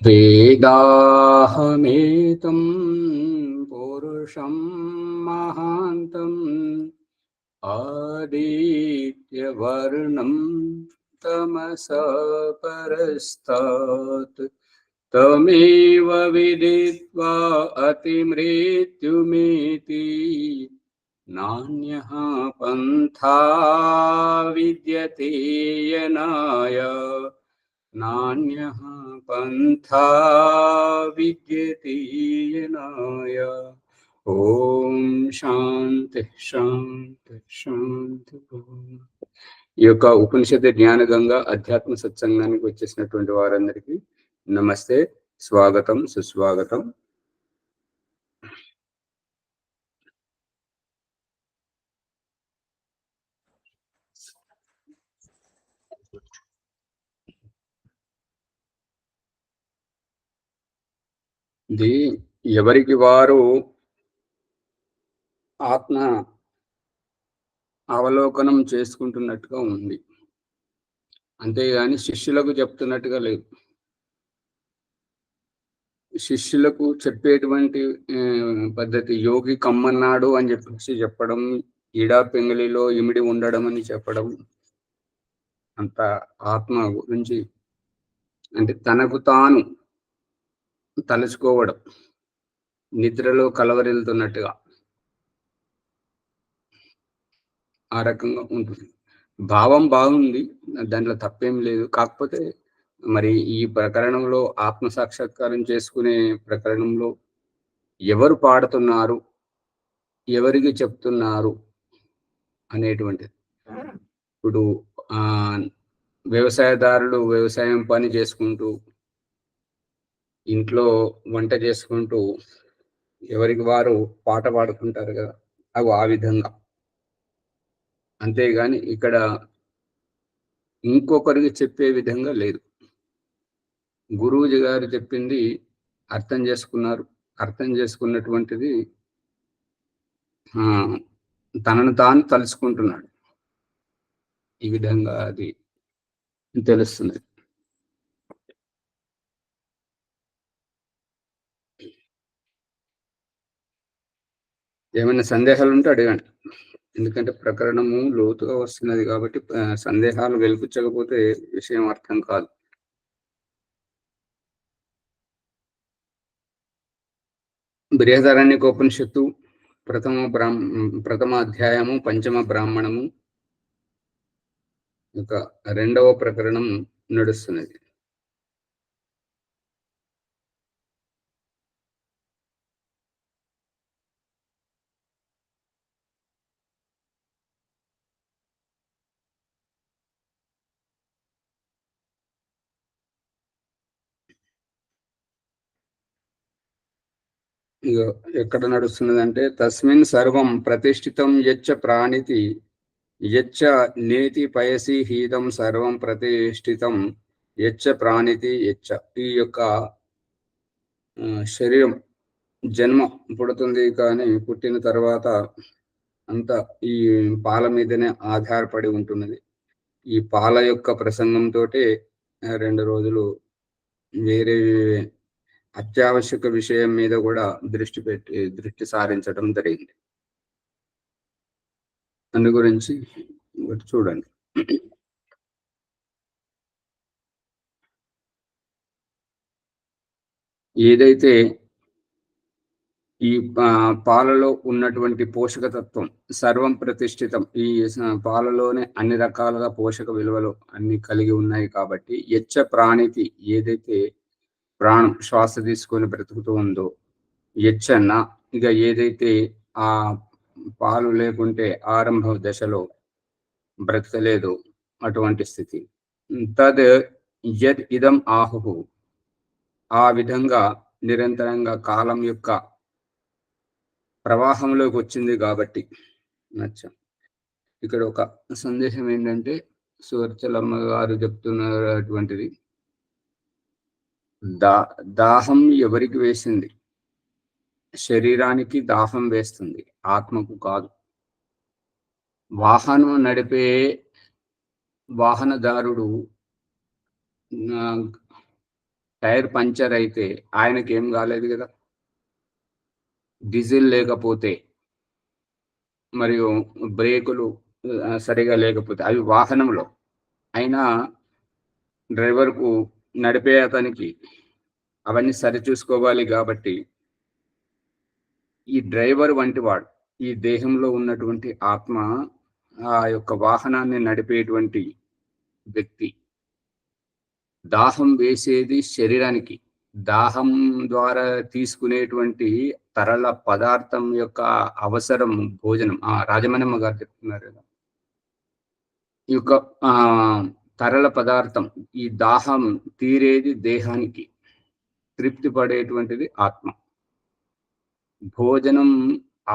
వేదాహమేతం పురుషం మహాంతం ఆదిత్యవర్ణం తమస పరస్తాత్ తమేవ విదిత్వా అతిమృత్యుమేతి నాన్యః పంథా విద్యతే యనాయ నాన్యః పంథా విద్యతే యనాయ. ఓం శాంతి శాంతి శాంతి. ఈ యొక్క ఉపనిషత్తు జ్ఞాన గంగా అధ్యాత్మ సత్సంగానికి వచ్చేసినటువంటి వారందరికీ నమస్తే, స్వాగతం, సుస్వాగతం. ఇది ఎవరికి వారు ఆత్మ అవలోకనం చేసుకుంటున్నట్టుగా ఉంది, అంతేగాని శిష్యులకు చెప్తున్నట్టుగా లేదు. శిష్యులకు చెప్పేటువంటి పద్ధతి యోగి కమ్మన్నాడు అని చెప్పేసి చెప్పడం, ఈడా పెంగళిలో ఇమిడి ఉండడం అని చెప్పడం, అంత ఆత్మ గురించి అంటే తనకు తాను తలుచుకోవడం, నిద్రలో కలవరిల్తున్నట్టుగా ఆ రకంగా ఉంటుంది. భావం బాగుంది, దాంట్లో తప్పేం లేదు. కాకపోతే మరి ఈ ప్రకరణంలో ఆత్మ సాక్షాత్కారం చేసుకునే ప్రకరణంలో ఎవరు పాడుతున్నారు, ఎవరికి చెప్తున్నారు అనేటువంటిది. ఇప్పుడు వ్యవసాయదారులు వ్యవసాయం పని చేసుకుంటూ, ఇంట్లో వంట చేసుకుంటూ ఎవరికి వారు పాట పాడుకుంటారు కదా, అవి ఆ విధంగా. అంతేగాని ఇక్కడ ఇంకొకరికి చెప్పే విధంగా లేదు. గురూజీ గారు చెప్పింది అర్థం చేసుకున్నారు, అర్థం చేసుకున్నటువంటిది తనను తాను తలుచుకుంటున్నాడు. ఈ విధంగా అది తెలుస్తుంది. ఏమైనా సందేహాలు ఉంటే అడగండి, ఎందుకంటే ప్రకరణము లోతుగా వస్తున్నది కాబట్టి సందేహాలు వెలిపించకపోతే విషయం అర్థం కాదు. బృహదారణ్యకోపనిషత్తు ప్రథమ అధ్యాయము పంచమ బ్రాహ్మణము యొక్క 2వ ప్రకరణం నడుస్తున్నది. ఎక్కడ నడుస్తున్నది అంటే, తస్మిన్ సర్వం ప్రతిష్ఠితం యచ్చ ప్రాణితి యచ్చ నేతి పయసి హీతం సర్వం ప్రతిష్ఠితం యచ్చ ప్రాణితి యచ్చ. ఈ యొక్క శరీరం జన్మ పుడుతుంది, కానీ పుట్టిన తర్వాత అంతా ఈ పాల మీదనే ఆధారపడి ఉంటున్నది. ఈ పాల యొక్క ప్రసంగంతో 2 రోజులు వేరే అత్యావశ్యక విషయం మీద కూడా దృష్టి సారించడం జరిగింది. అందు గురించి చూడండి. ఏదైతే ఈ పాలలో ఉన్నటువంటి పోషకతత్వం సర్వం ప్రతిష్ఠితం, ఈ పాలలోనే అన్ని రకాలుగా పోషక విలువలు అన్ని కలిగి ఉన్నాయి కాబట్టి యచ్చ ప్రాణితి, ఏదైతే ప్రాణం శ్వాస తీసుకొని బ్రతుకుతూ ఉందో, యచ్చన్న ఇక ఏదైతే ఆ పాలు లేకుంటే ఆరంభ దశలో బ్రతకలేదు అటువంటి స్థితి, తద్ యద్ ఇదం ఆహు, ఆ విధంగా నిరంతరంగా కాలం యొక్క ప్రవాహంలోకి వచ్చింది కాబట్టి నచ్చం. ఇక్కడ ఒక సందేశం ఏంటంటే, సువర్చలమ్మ గారు చెప్తున్నటువంటిది, దాహం ఎవరికి వేసింది? శరీరానికి దాహం వేస్తుంది, ఆత్మకు కాదు. వాహనం నడిపే వాహనదారుడు టైర్ పంచర్ అయితే ఆయనకి ఏం కాలేదు కదా. డీజిల్ లేకపోతే మరియు బ్రేకులు సరిగా లేకపోతే అవి వాహనంలో అయినా డ్రైవర్కు నడిపే అతనికి అవన్నీ సరిచూసుకోవాలి కాబట్టి ఈ డ్రైవర్ వంటి వాడు ఈ దేహంలో ఉన్నటువంటి ఆత్మ ఆ యొక్క వాహనాన్ని నడిపేటువంటి వ్యక్తి. దాహం వేసేది శరీరానికి, దాహం ద్వారా తీసుకునేటువంటి తరల పదార్థం యొక్క అవసరం భోజనం. రాజమణమ్మ గారు చెప్తున్నారు కదా, ఈ యొక్క తరల పదార్థం, ఈ దాహం తీరేది దేహానికి, తృప్తి పడేటువంటిది ఆత్మ. భోజనం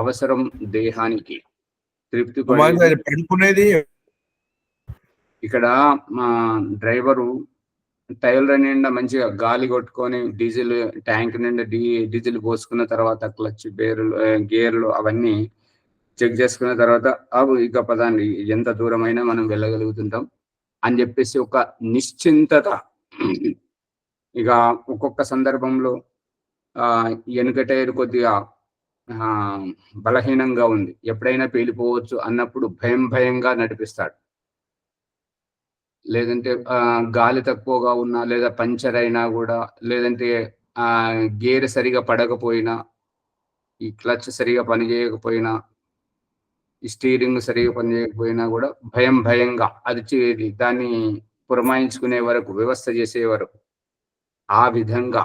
అవసరం దేహానికి, తృప్తి పడుకునేది. ఇక్కడ మా డ్రైవరు టైర్ల నిండా మంచిగా గాలి కొట్టుకొని డీజిల్ ట్యాంక్ నిండా డీజిల్ పోసుకున్న తర్వాత క్లచ్ గేర్లు అవన్నీ చెక్ చేసుకున్న తర్వాత ఇక పదాన్ని ఎంత దూరమైనా మనం వెళ్ళగలుగుతుంటాం అని చెప్పేసి ఒక నిశ్చింతత. ఇక ఒక్కొక్క సందర్భంలో వెనుక టైర్ కొద్దిగా బలహీనంగా ఉంది, ఎప్పుడైనా పేలిపోవచ్చు అన్నప్పుడు భయంగా నడిపిస్తాడు. లేదంటే గాలి తక్కువగా ఉన్నా, లేదా పంచర్ అయినా కూడా, లేదంటే గేర్ సరిగా పడకపోయినా, ఈ క్లచ్ సరిగా పనిచేయకపోయినా, ఈ స్టీరింగ్ సరిగా పనిచేయకపోయినా కూడా భయంగా అది దాన్ని పురమాయించుకునే వరకు, వ్యవస్థ చేసే వరకు ఆ విధంగా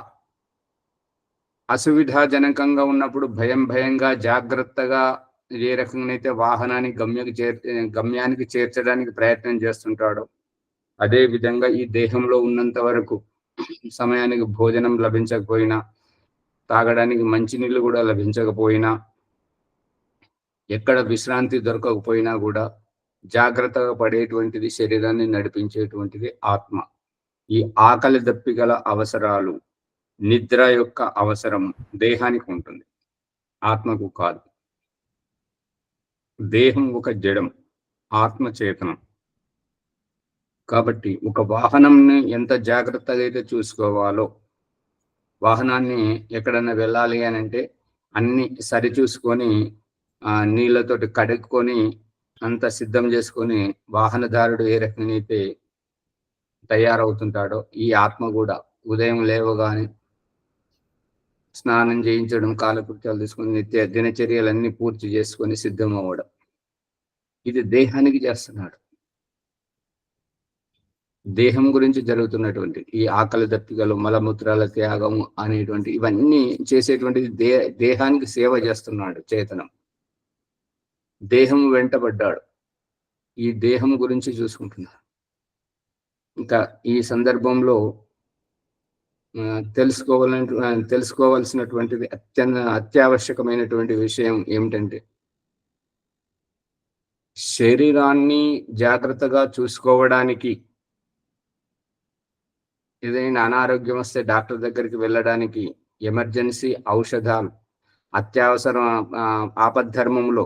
అసువిధాజనకంగా ఉన్నప్పుడు భయంగా జాగ్రత్తగా ఏ రకంగా అయితే వాహనాన్ని గమ్యానికి చేర్చడానికి ప్రయత్నం చేస్తుంటాడో, అదే విధంగా ఈ దేహంలో ఉన్నంత వరకు సమయానికి భోజనం లభించకపోయినా, తాగడానికి మంచినీళ్ళు కూడా లభించకపోయినా, ఎక్కడ విశ్రాంతి దొరకకపోయినా కూడా జాగ్రత్తగా పడేటువంటిది, శరీరాన్ని నడిపించేటువంటిది ఆత్మ. ఈ ఆకలి దప్పిగల అవసరాలు, నిద్ర యొక్క అవసరం దేహానికి ఉంటుంది, ఆత్మకు కాదు. దేహం ఒక జడం, ఆత్మ చేతనం. కాబట్టి ఒక వాహనంని ఎంత జాగ్రత్తగా అయితే చూసుకోవాలో, వాహనాన్ని ఎక్కడన్నా వెళ్ళాలి అని అంటే అన్ని సరిచూసుకొని నీళ్ళతోటి కడుక్కొని అంత సిద్ధం చేసుకొని వాహనదారుడు ఏ రకంగా అయితే తయారవుతుంటాడో, ఈ ఆత్మ కూడా ఉదయం లేవగానే స్నానం చేయించడం, కాలకృత్యాలు తీసుకొని నిత్య దినచర్యలన్నీ పూర్తి చేసుకొని సిద్ధం అవ్వడం, ఇది దేహానికి చేస్తున్నాడు. దేహం గురించి జరుగుతున్నటువంటి ఈ ఆకలి దప్పికలు, మలమూత్రాల త్యాగము అనేటువంటి ఇవన్నీ చేసేటువంటిది దేహానికి సేవ చేస్తున్నాడు చేతనం. దేహం వెంటబడ్డాడు, ఈ దేహం గురించి చూసుకుంటున్నాడు. ఇంకా ఈ సందర్భంలో తెలుసుకోవాల్సినటువంటిది అత్యావశ్యకమైనటువంటి విషయం ఏమిటంటే, శరీరాన్ని జాగ్రత్తగా చూసుకోవడానికి, ఏదైనా అనారోగ్యం వస్తే డాక్టర్ దగ్గరికి వెళ్ళడానికి ఎమర్జెన్సీ ఔషధాలు, అత్యవసరం ఆపద్ధర్మంలో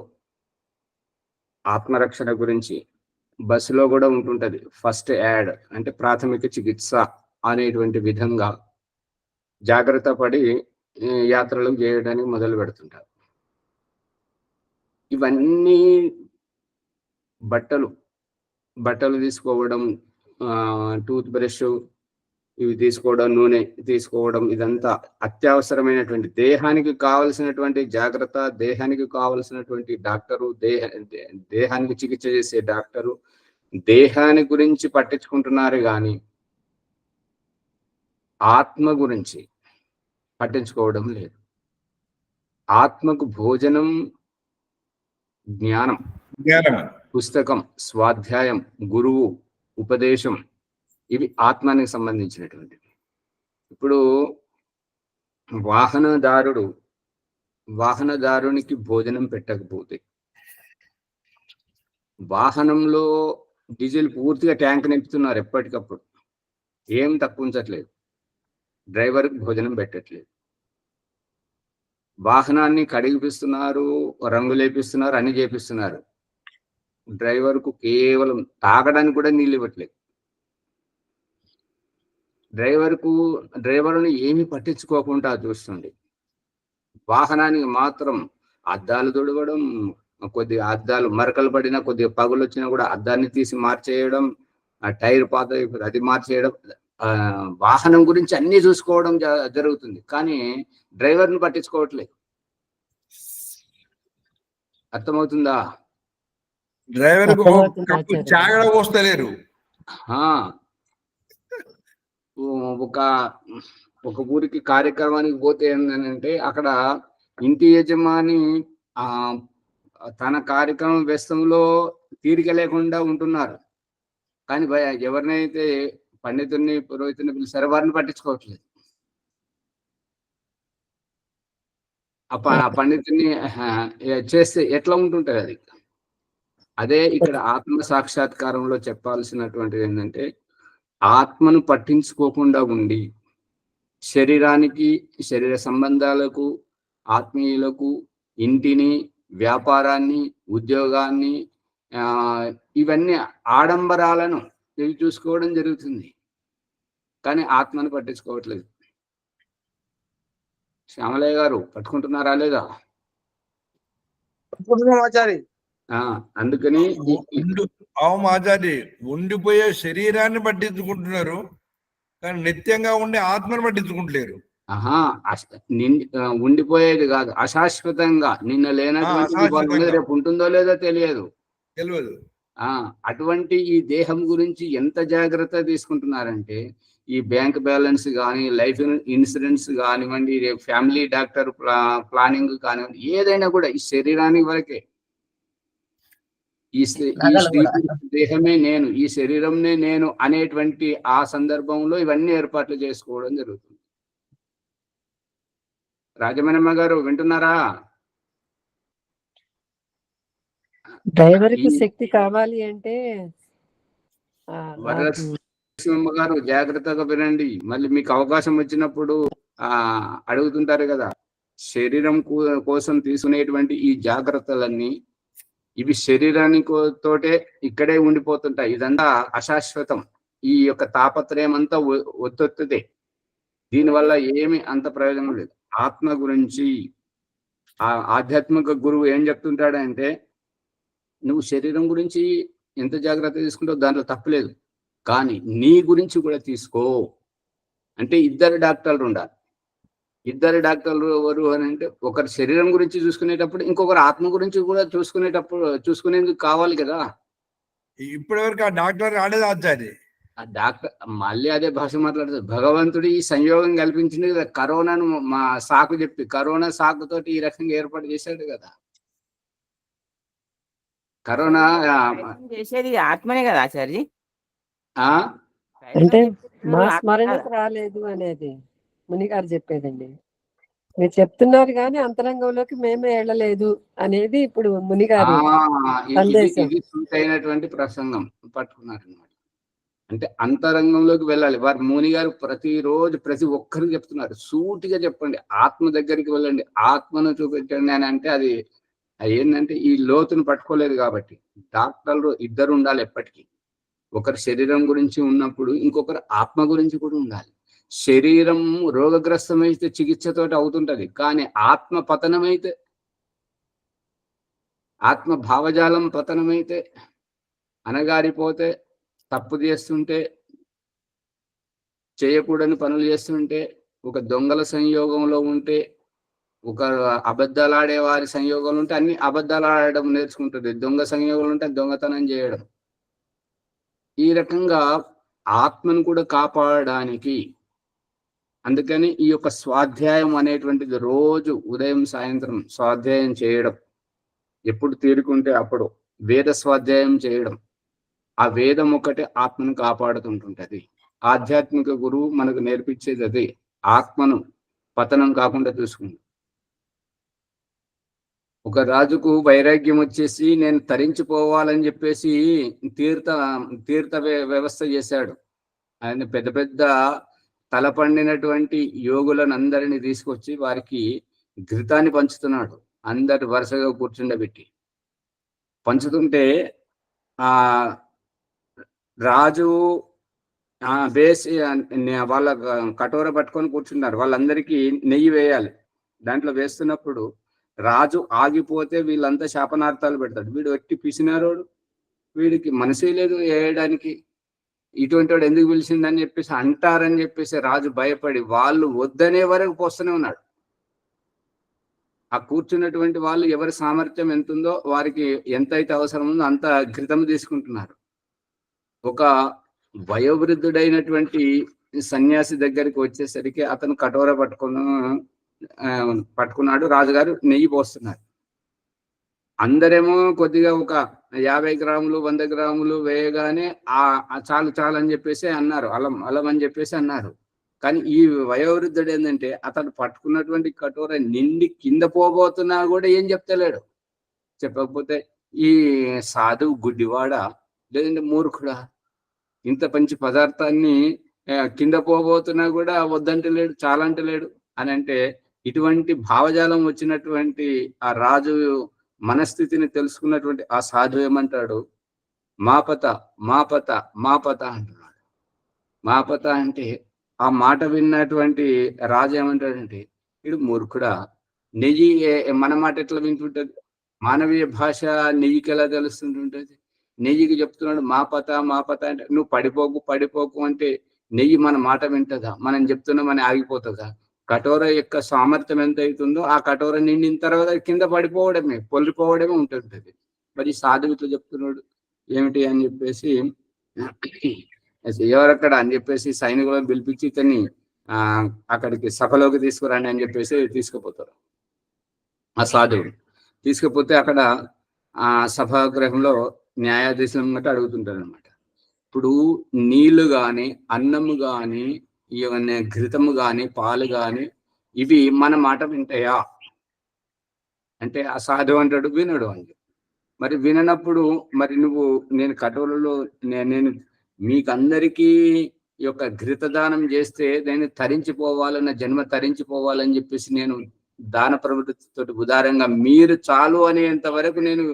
ఆత్మరక్షణ గురించి బస్సులో కూడా ఉంటుంటది ఫస్ట్ యాడ్, అంటే ప్రాథమిక చికిత్స అనేటువంటి విధంగా జాగ్రత్త పడి యాత్రలు చేయడానికి మొదలు పెడుతుంటారు. ఇవన్నీ బట్టలు తీసుకోవడం, టూత్ బ్రష్ ఇవి తీసుకోవడం, నూనె తీసుకోవడం, ఇదంతా అత్యవసరమైనటువంటి, దేహానికి కావలసినటువంటి జాగ్రత్త, దేహానికి కావలసినటువంటి డాక్టరు, దేహానికి చికిత్స చేసే డాక్టరు దేహాన్ని గురించి పట్టించుకుంటున్నారు కానీ ఆత్మ గురించి పట్టించుకోవడం లేదు. ఆత్మకు భోజనం జ్ఞానం, పుస్తకం, స్వాధ్యాయం, గురువు, ఉపదేశం, ఇవి ఆత్మానికి సంబంధించినటువంటి. ఇప్పుడు వాహనదారునికి భోజనం పెట్టకపోతే, వాహనంలో డీజిల్ పూర్తిగా ట్యాంక్ నింపుతున్నారు ఎప్పటికప్పుడు, ఏం తక్కువ ఉంచట్లేదు, డ్రైవర్కి భోజనం పెట్టట్లేదు, వాహనాన్ని కడిగిపిస్తున్నారు, రంగులేపిస్తున్నారు, అన్ని చేపిస్తున్నారు, డ్రైవర్కు కేవలం తాగడానికి కూడా నీళ్ళు ఇవ్వట్లేదు. డ్రైవర్ని ఏమి పట్టించుకోకుండా చూస్తుంది. వాహనానికి మాత్రం అద్దాలు తుడవడం, కొద్దిగా అద్దాలు మరకలు పడినా, కొద్దిగా పగులు వచ్చినా కూడా అద్దాన్ని తీసి మార్చేయడం, ఆ టైర్ పాత అది మార్చేయడం, వాహనం గురించి అన్ని చూసుకోవడం జరుగుతుంది. కానీ డ్రైవర్ని పట్టించుకోవట్లేదు. అర్థమవుతుందా? డ్రైవర్ చాగడ పోస్తలేరు. ఒక ఊరికి కార్యక్రమానికి పోతే ఏంటంటే అక్కడ ఇంటి యజమాని తన కార్యక్రమం వ్యస్తంలో తీరిక లేకుండా ఉంటున్నారు. కానీ ఎవరినైతే పండితుడిని పురోహితుని పిలిచారో వారిని పట్టించుకోవట్లేదు. ఆ పండితుని చేస్తే ఎట్లా ఉంటుంటది అది. అదే ఇక్కడ ఆత్మ సాక్షాత్కారంలో చెప్పాల్సినటువంటిది ఏంటంటే, ఆత్మను పట్టించుకోకుండా ఉండి శరీరానికి, శరీర సంబంధాలకు, ఆత్మీయులకు, ఇంటిని, వ్యాపారాన్ని, ఉద్యోగాన్ని, ఇవన్నీ ఆడంబరాలను ఇవి చూసుకోవడం జరుగుతుంది. కానీ ఆత్మను పట్టించుకోవట్లేదు. శ్యామలయ్య గారు పట్టుకుంటున్నారా లేదా? అందుకని ఆచారి ఉండిపోయే శరీరాన్ని పట్టించుకుంటున్నారు, కానీ నిత్యంగా ఉండే ఆత్మను పట్టించుకుంటలేరు. ఉండిపోయేది కాదు, అశాశ్వతంగా నిన్న లేనటువంటి రేపు ఉంటుందో లేదో తెలియదు. అటువంటి ఈ దేహం గురించి ఎంత జాగ్రత్త తీసుకుంటున్నారంటే, ఈ బ్యాంక్ బ్యాలెన్స్ కానీ, లైఫ్ ఇన్సూరెన్స్ కానివ్వండి, ఫ్యామిలీ డాక్టర్ ప్లానింగ్ కానివ్వండి, ఏదైనా కూడా ఈ శరీరానికి వరకే. ఈ దేహమే నేను, ఈ శరీరంనే నేను అనేటువంటి ఆ సందర్భంలో ఇవన్నీ ఏర్పాట్లు చేసుకోవడం జరుగుతుంది. రాజమణమ్మ గారు వింటున్నారా? డ్రైవర్కి శక్తి కావాలి అంటే గారు జాగ్రత్తగా వినండి. మళ్ళీ మీకు అవకాశం వచ్చినప్పుడు అడుగుతుంటారు కదా, శరీరం కోసం తీసుకునేటువంటి ఈ జాగ్రత్తలన్నీ ఇవి శరీరానికి తోటే ఇక్కడే ఉండిపోతుంటాయి. ఇదంతా అశాశ్వతం. ఈ యొక్క తాపత్రయం అంతా ఒత్తొత్తుదే. దీనివల్ల ఏమి అంత ప్రయోజనం లేదు. ఆత్మ గురించి ఆధ్యాత్మిక గురువు ఏం చెప్తుంటాడంటే, నువ్వు శరీరం గురించి ఎంత జాగ్రత్త తీసుకుంటావు దాంట్లో తప్పులేదు, కానీ నీ గురించి కూడా తీసుకో. అంటే ఇద్దరు డాక్టర్లు ఉండాలి. ఇద్దరు డాక్టర్లు ఎవరు అని అంటే, ఒకరు శరీరం గురించి చూసుకునేటప్పుడు ఇంకొకరు ఆత్మ గురించి కూడా చూసుకునేందుకు కావాలి కదా. ఇప్పటివరకు ఆ డాక్టర్ రాలేదు ఆచార్య. ఆ డాక్టర్ మళ్ళీ అదే భాష మాట్లాడుతుంది. భగవంతుడు ఈ సంయోగం కల్పించింది కదా, కరోనాను మా సాకు చెప్పి, కరోనా సాకుతోటి ఈ రకంగా ఏర్పాటు చేశాడు కదా. కరోనా చేసేది ఆత్మనే కదా ఆచార్య. అంటే మా స్మరణకు రాలేదు అనేది ముని గారు చెప్పేదండి. మీరు చెప్తున్నారు కానీ అంతరంగంలోకి మేమే వెళ్ళలేదు అనేది ఇప్పుడు ముని గారు అయినటువంటి ప్రసంగం పట్టుకున్నారు అనమాట. అంటే అంతరంగంలోకి వెళ్ళాలి. వారు ముని గారు ప్రతిరోజు ప్రతి ఒక్కరికి చెప్తున్నారు, సూటిగా చెప్పండి, ఆత్మ దగ్గరికి వెళ్ళండి, ఆత్మను చూపించండి అని. అంటే అది ఏంటంటే ఈ లోతును పట్టుకోలేదు కాబట్టి డాక్టర్లు ఇద్దరు ఉండాలి ఎప్పటికీ. ఒకరు శరీరం గురించి ఉన్నప్పుడు ఇంకొకరు ఆత్మ గురించి కూడా ఉండాలి. శరీరం రోగగ్రస్తమైతే చికిత్సతోటి అవుతుంటది, కానీ ఆత్మ పతనమైతే, ఆత్మ భావజాలం పతనమైతే, అనగారిపోతే, తప్పు చేస్తుంటే, చేయకూడని పనులు చేస్తుంటే, ఒక దొంగల సంయోగంలో ఉంటే, ఒక అబద్ధాలాడే వారి సంయోగంలో ఉంటే అన్ని అబద్ధాలు ఆడడం నేర్చుకుంటుంది. దొంగ సంయోగంలో ఉంటే దొంగతనం చేయడం. ఈ రకంగా ఆత్మను కూడా కాపాడడానికి అందుకని ఈ యొక్క స్వాధ్యాయం అనేటువంటిది రోజు ఉదయం సాయంత్రం స్వాధ్యాయం చేయడం, ఎప్పుడు తీరుకుంటే అప్పుడు వేద స్వాధ్యాయం చేయడం. ఆ వేదం ఒకటే ఆత్మను కాపాడుతుంటుంటది. ఆధ్యాత్మిక గురువు మనకు నేర్పించేది అదే, ఆత్మను పతనం కాకుండా చూసుకుంది. ఒక రాజుకు వైరాగ్యం వచ్చేసి నేను తరించిపోవాలని చెప్పేసి తీర్థ వ్యవస్థ చేశాడు. ఆయన పెద్ద పెద్ద తల పండినటువంటి యోగులను అందరినీ తీసుకొచ్చి వారికి ఘృతాన్ని పంచుతున్నాడు. అందరు వరుసగా కూర్చుండబెట్టి పంచుతుంటే ఆ రాజు వేసి వాళ్ళ కటోర పట్టుకొని కూర్చున్నారు. వాళ్ళందరికీ నెయ్యి వేయాలి. దాంట్లో వేస్తున్నప్పుడు రాజు ఆగిపోతే వీళ్ళంతా శాపనార్థాలు పెడతాడు. వీడు ఎట్టి పిసినారోడు, వీడికి మనసే లేదు వేయడానికి, ఇటువంటి వాడు ఎందుకు పిలిచిందని చెప్పేసి అంటారని చెప్పేసి రాజు భయపడి వాళ్ళు వద్దనే వరకు పోస్తూనే ఉన్నాడు. ఆ కూర్చున్నటువంటి వాళ్ళు ఎవరి సామర్థ్యం ఎంత ఉందో వారికి ఎంతైతే అవసరం ఉందో అంత ఘృతం తీసుకుంటున్నారు. ఒక వయోవృద్ధుడైనటువంటి సన్యాసి దగ్గరికి వచ్చేసరికి అతను కటోర పట్టుకున్నాడు. రాజుగారు నెయ్యి పోస్తున్నారు. అందరేమో కొద్దిగా ఒక 50 గ్రాములు 100 గ్రాములు వేయగానే చాలు చాలు అని చెప్పేసి అన్నారు, అలం అలం అని చెప్పేసి అన్నారు. కానీ ఈ వయోవృద్ధుడు ఏంటంటే అతను పట్టుకున్నటువంటి కటోర నిండి కింద పోబోతున్నా కూడా ఏం చెప్తలేడు. చెప్పకపోతే ఈ సాధువు గుడ్డివాడా లేదంటే మూర్ఖుడా, ఇంత మంచి పదార్థాన్ని కింద పోబోతున్నా కూడా వద్దంటలేడు, చాలంటలేడు అని అంటే, ఇటువంటి భావజాలం వచ్చినటువంటి ఆ రాజు మనస్థితిని తెలుసుకున్నటువంటి ఆ సాధువు ఏమంటాడు, మాపత మాపత మాపత అంటున్నాడు. మాపత అంటే ఆ మాట విన్నటువంటి రాజు ఏమంటాడంటే, వీడు మూర్ఖుడా, నెయ్యి మన మాట ఎట్లా వింటుంటది, మానవీయ భాష నెయ్యికి ఎలా తెలుస్తుంటుంటది, నెయ్యికి చెప్తున్నాడు మాపత మాపత అంటే నువ్వు పడిపోకు పడిపోకు అంటే నెయ్యి మన మాట వింటదా, మనం చెప్తున్నామని ఆగిపోతుందా? కటోర యొక్క సామర్థ్యం ఎంత అవుతుందో ఆ కటోర నిండిన తర్వాత కింద పడిపోవడమే, పొల్లిపోవడమే ఉంటుంటది. మరి సాధువుతో చెప్తున్నాడు ఏమిటి అని చెప్పేసి, ఎవరక్కడ అని చెప్పేసి సైనికులను పిలిపించి ఇతన్ని అక్కడికి సభలోకి తీసుకురండి అని చెప్పేసి తీసుకుపోతారు. ఆ సాధువుడు తీసుకుపోతే అక్కడ ఆ సభాగృహంలో న్యాయాధీశం గట్రా అడుగుతుంటారు అనమాట. ఇప్పుడు నీళ్లు గాని అన్నము గాని ఇవన్నీ ఘృతము గాని పాలు గాని ఇవి మన మాట వింటాయా అంటే ఆ సాధువు అంటాడు వినడు అని. మరి విననప్పుడు మరి నువ్వు నేను కటోరలో నేను మీకందరికీ యొక్క ఘృతదానం చేస్తే నేను తరించిపోవాలన్న జన్మ తరించిపోవాలని చెప్పేసి నేను దాన ప్రవృత్తితో ఉదారంగా మీరు చాలు అనేంత వరకు నేను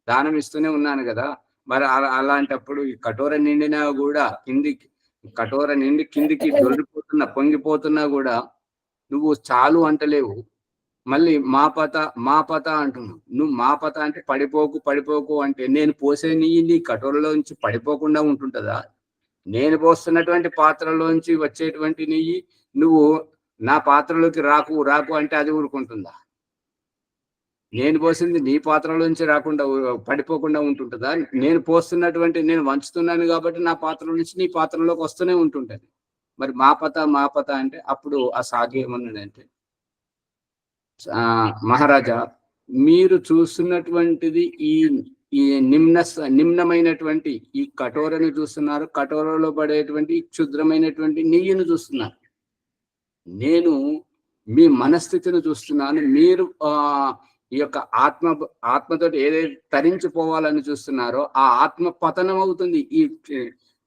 దానం ఇస్తూనే ఉన్నాను కదా. మరి అలాంటప్పుడు ఈ కటోర నిండినా కూడా కటోర నిండి కిందికి దొరికిపోతున్నా పొంగిపోతున్నా కూడా నువ్వు చాలు అంటలేవు, మళ్ళీ మాపత అంటున్నావు. నువ్వు మాపత అంటే పడిపోకు అంటే నేను పోసే నీ కటోరలోంచి పడిపోకుండా ఉంటుంటదా? నేను పోస్తున్నటువంటి పాత్రలోంచి వచ్చేటువంటి నెయ్యి నువ్వు నా పాత్రలోకి రాకు అంటే అది ఊరుకుంటుందా? నేను పోసింది నీ పాత్రలోంచి రాకుండా పడిపోకుండా ఉంటుంటుందా? నేను పోస్తున్నటువంటి నేను వంచుతున్నాను కాబట్టి నా పాత్ర నుంచి నీ పాత్రలోకి వస్తూనే ఉంటుంటది. మరి మాపత అంటే అప్పుడు ఆ సాధు ఏమన్నాడంటే, మహారాజా మీరు చూస్తున్నటువంటిది ఈ నిమ్నమైనటువంటి ఈ కటోరని చూస్తున్నారు, కటోరలో పడేటువంటి క్షుద్రమైనటువంటి నెయ్యిని చూస్తున్నారు. నేను మీ మనస్థితిని చూస్తున్నాను. మీరు ఈ యొక్క ఆత్మతోటి ఏదైతే తరించిపోవాలని చూస్తున్నారో ఆ ఆత్మ పతనం అవుతుంది.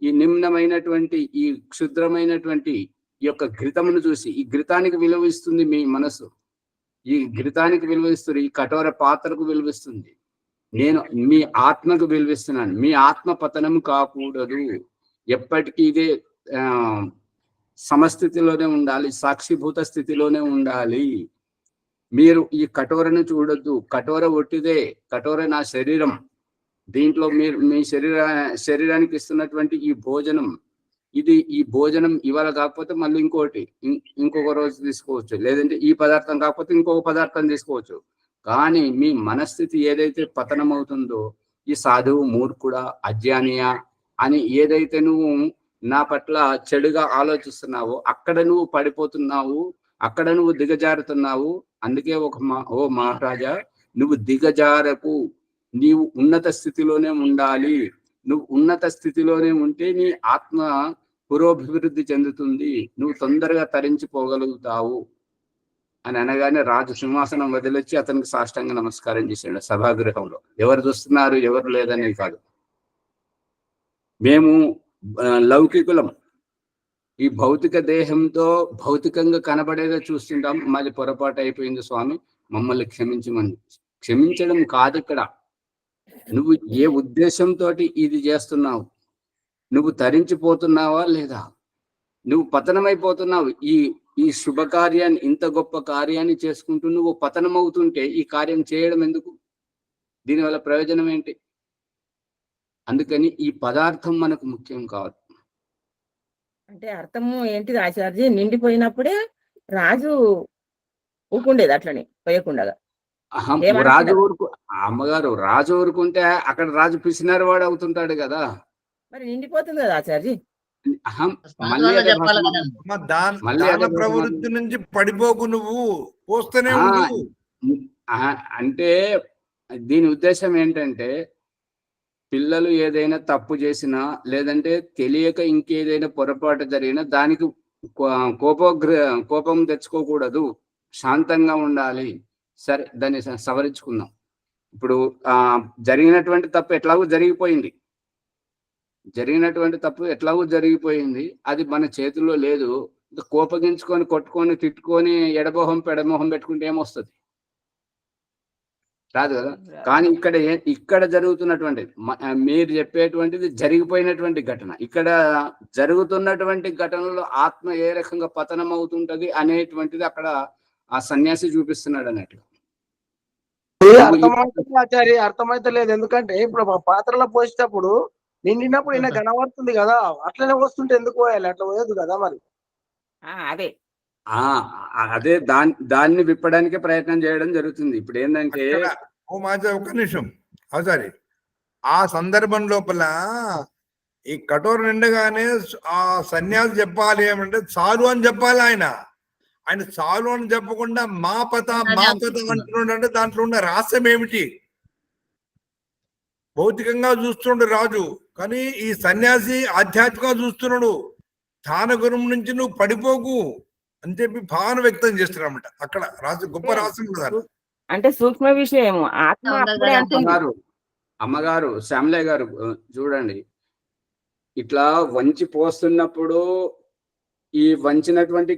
ఈ నిమ్నమైనటువంటి ఈ క్షుద్రమైనటువంటి ఈ యొక్క ఘృతమును చూసి, ఈ ఘృతానికి విలువిస్తుంది మీ మనసు, ఈ ఘృతానికి విలువిస్తుంది, ఈ కఠోర పాత్రకు విలువిస్తుంది. నేను మీ ఆత్మకు విలువిస్తున్నాను. మీ ఆత్మ పతనం కాకూడదు, ఎప్పటికీ ఇదే సమస్థితిలోనే ఉండాలి, సాక్షిభూత స్థితిలోనే ఉండాలి. మీరు ఈ కఠోరను చూడొద్దు. కఠోర ఒట్టిదే, కఠోర నా శరీరం. దీంట్లో మీరు మీ శరీరానికి ఇస్తున్నటువంటి ఈ భోజనం, ఈ భోజనం ఇవాళ కాకపోతే మళ్ళీ ఇంకొక రోజు తీసుకోవచ్చు, లేదంటే ఈ పదార్థం కాకపోతే ఇంకొక పదార్థం తీసుకోవచ్చు. కానీ మీ మనస్థితి ఏదైతే పతనం అవుతుందో, ఈ సాధువు మూర్ఖుడా అజ్ఞానియా అని ఏదైతే నువ్వు నా పట్ల చెడుగా ఆలోచిస్తున్నావో అక్కడ నువ్వు పడిపోతున్నావు, అక్కడ నువ్వు దిగజారుతున్నావు. అందుకే ఓ మహారాజా, నువ్వు దిగజారకు, నీవు ఉన్నత స్థితిలోనే ఉండాలి. నువ్వు ఉన్నత స్థితిలోనే ఉంటే నీ ఆత్మ పురోభివృద్ధి చెందుతుంది, నువ్వు తొందరగా తరించిపోగలుగుతావు అని అనగానే రాజు సింహాసనం వదిలొచ్చి అతనికి సాష్టాంగ నమస్కారం చేశాడు సభాగృహంలో. ఎవరు చూస్తున్నారు ఎవరు లేదనేది కాదు, మేము లౌకికులం, ఈ భౌతిక దేహంతో భౌతికంగా కనబడేదో చూస్తుంటాం. మాది పొరపాటు అయిపోయింది స్వామి, మమ్మల్ని క్షమించమని. క్షమించడం కాదు ఇక్కడ, నువ్వు ఏ ఉద్దేశంతో ఇది చేస్తున్నావు, నువ్వు తరించిపోతున్నావా లేదా? నువ్వు పతనమైపోతున్నావు. ఈ ఈ శుభకార్యాన్ని, ఇంత గొప్ప కార్యాన్ని చేసుకుంటూ నువ్వు పతనమవుతుంటే ఈ కార్యం చేయడం ఎందుకు? దీనివల్ల ప్రయోజనం ఏంటి? అందుకని ఈ పదార్థం మనకు ముఖ్యం కాదు. అంటే అర్థము ఏంటిది ఆచార్య? నిండిపోయినప్పుడే రాజు ఊకుండేది అట్లనే పోయకుండగా. రాజు ఊరుకు అమ్మగారు రాజు ఊరుకుంటే అక్కడ రాజు పిసినారు వాడు అవుతుంటాడు కదా. మరి నిండిపోతుంది కదా ఆచార్య. దాన ప్రవృత్తి నుంచి పడిపోకు, నువ్వు పోస్తూనే ఉండు. అంటే దీని ఉద్దేశం ఏంటంటే, పిల్లలు ఏదైనా తప్పు చేసినా లేదంటే తెలియక ఇంకేదైనా పొరపాటు జరిగినా దానికి కోపం తెచ్చుకోకూడదు, శాంతంగా ఉండాలి. సరే, దాన్ని సవరించుకుందాం. ఇప్పుడు జరిగినటువంటి తప్పు ఎట్లాగో జరిగిపోయింది, అది మన చేతుల్లో లేదు. కోపగించుకొని కొట్టుకొని తిట్టుకొని ఎడమొహం పెడమొహం పెట్టుకుంటే ఏమొస్తుంది? రాదు కదా. కానీ ఇక్కడ జరుగుతున్నటువంటిది, మీరు చెప్పేటువంటిది జరిగిపోయినటువంటి ఘటన. ఇక్కడ జరుగుతున్నటువంటి ఘటనలో ఆత్మ ఏ రకంగా పతనం అవుతుంటది అనేటువంటిది అక్కడ ఆ సన్యాసి చూపిస్తున్నాడు అన్నట్లు. అర్థమైతే లేదు. ఎందుకంటే ఇప్పుడు పాత్రలో పోసేటప్పుడు నిండినప్పుడు ఈయన కనబడుతుంది కదా, అట్లనే వస్తుంటే ఎందుకు పోయాలి? అట్లా పోయదు కదా మరి. అదే దాన్ని విప్పడానికే ప్రయత్నం చేయడం జరుగుతుంది. ఇప్పుడు ఏంటంటే, ఒక్క నిమిషం ఆచారి, ఆ సందర్భం లోపల ఈ కఠోర నిండగానే ఆ సన్యాసి చెప్పాలి ఏమంటే చాలు అని చెప్పాలి. ఆయన చాలు అని చెప్పకుండా మా పత అంటున్నాడు. అంటే దాంట్లో ఉన్న రహస్యం ఏమిటి? భౌతికంగా చూస్తున్నాడు రాజు, కానీ ఈ సన్యాసి ఆధ్యాత్మికంగా చూస్తున్నాడు. ధ్యానగురం నుంచి నువ్వు పడిపోకు అని చెప్పి భావన వ్యక్తం చేస్తున్నారన్నమాట. అక్కడ రాజు గొప్ప రహస్యం కదా. అంటే సూక్ష్మ విషయం. అమ్మగారు శ్యామలయ్య గారు చూడండి, ఇట్లా వంచి పోస్తున్నప్పుడు ఈ వంచినటువంటి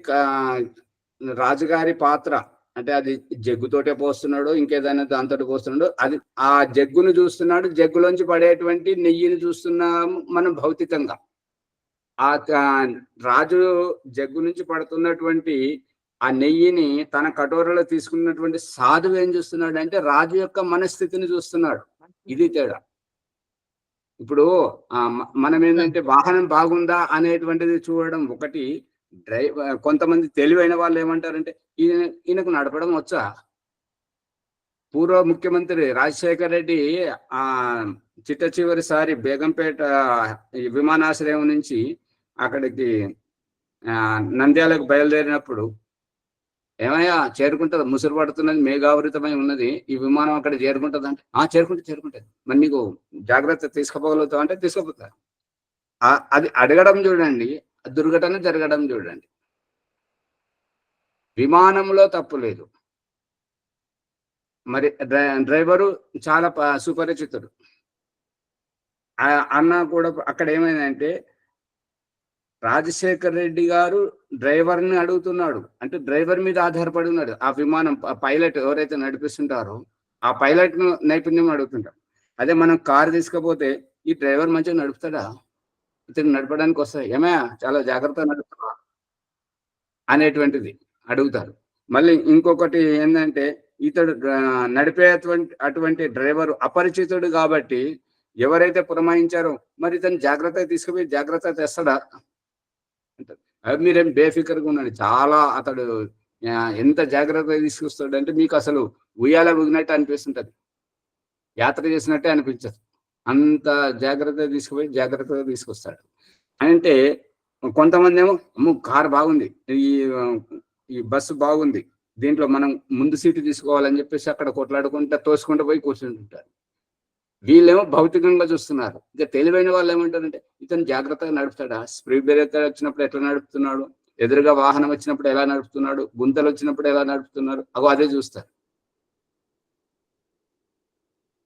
రాజుగారి పాత్ర అంటే అది జగ్గుతోటే పోస్తున్నాడు, ఇంకేదైనా దాంతో పోస్తున్నాడు, అది ఆ జగ్గును చూస్తున్నాడు. జగ్గులోంచి పడేటువంటి నెయ్యిని చూస్తున్నాము మనం భౌతికంగా. ఆ రాజు జగ్గు నుంచి పడుతున్నటువంటి ఆ నెయ్యిని తన కటోరలో తీసుకున్నటువంటి సాధువు ఏం చూస్తున్నాడు అంటే రాజు యొక్క మనస్థితిని చూస్తున్నాడు. ఇది తేడా. ఇప్పుడు మనం ఏంటంటే వాహనం బాగుందా అనేటువంటిది చూడడం ఒకటి. కొంతమంది తెలివైన వాళ్ళు ఏమంటారంటే ఈయనకు నడపడం వచ్చా? పూర్వ ముఖ్యమంత్రి రాజశేఖర రెడ్డి చిట్ట చివరిసారి బేగంపేట విమానాశ్రయం నుంచి అక్కడికి నంద్యాలకు బయలుదేరినప్పుడు, ఏమయ్యా చేరుకుంటుంది, ముసురు పడుతున్నది, మేఘావృతమై ఉన్నది, ఈ విమానం అక్కడ చేరుకుంటుంది అంటే చేరుకుంటుంది, మరి నీకు జాగ్రత్త తీసుకుపోగలుగుతావు అంటే తీసుకుపోతా. అది అడగడం చూడండి, దుర్ఘటన జరగడం చూడండి. విమానంలో తప్పు లేదు, మరి డ్రైవరు చాలా సుపరిచితుడు అన్న కూడా. అక్కడ ఏమైందంటే రాజశేఖర్ రెడ్డి గారు డ్రైవర్ని అడుగుతున్నాడు, అంటే డ్రైవర్ మీద ఆధారపడి ఉన్నాడు. ఆ విమానం పైలట్ ఎవరైతే నడిపిస్తుంటారో ఆ పైలట్ ను నైపుణ్యం అడుగుతుంటాడు. అదే మనం కారు తీసుకపోతే ఈ డ్రైవర్ మంచిగా నడుపుతాడా, ఇతను నడపడానికి వస్తాయి, ఏమయ్యా చాలా జాగ్రత్తగా నడుపుతా అనేటువంటిది అడుగుతారు. మళ్ళీ ఇంకొకటి ఏంటంటే ఇతడు అటువంటి డ్రైవర్ అపరిచితుడు కాబట్టి ఎవరైతే పురమాయించారో మరి ఇతను జాగ్రత్తగా తీసుకుపోయి జాగ్రత్త తెస్తాడా అంటారు. అది మీరేం బేఫికర్గా ఉండండి, చాలా అతడు ఎంత జాగ్రత్తగా తీసుకొస్తాడు అంటే మీకు అసలు ఉయ్యాల ఊగినట్టు అనిపిస్తుంటది, యాత్ర చేసినట్టే అనిపించదు. అంత జాగ్రత్తగా తీసుకుపోయి జాగ్రత్తగా తీసుకొస్తాడు. అంటే కొంతమంది ఏమో కారు బాగుంది, ఈ బస్సు బాగుంది, దీంట్లో మనం ముందు సీటు తీసుకోవాలని చెప్పేసి అక్కడ కొట్లాడుకుంటా తోసుకుంటూ పోయి కూర్చుంటుంటారు. వీళ్ళేమో భౌతికంగా చూస్తున్నారు. ఇక తెలివైన వాళ్ళు ఏమంటారంటే ఇతను జాగ్రత్తగా నడుపుతాడా, స్పీడ్ బ్రేకర్ వచ్చినప్పుడు ఎట్లా నడుపుతున్నాడు, ఎదురుగా వాహనం వచ్చినప్పుడు ఎలా నడుపుతున్నాడు, గుంతలు వచ్చినప్పుడు ఎలా నడుపుతున్నారు, అదే చూస్తారు.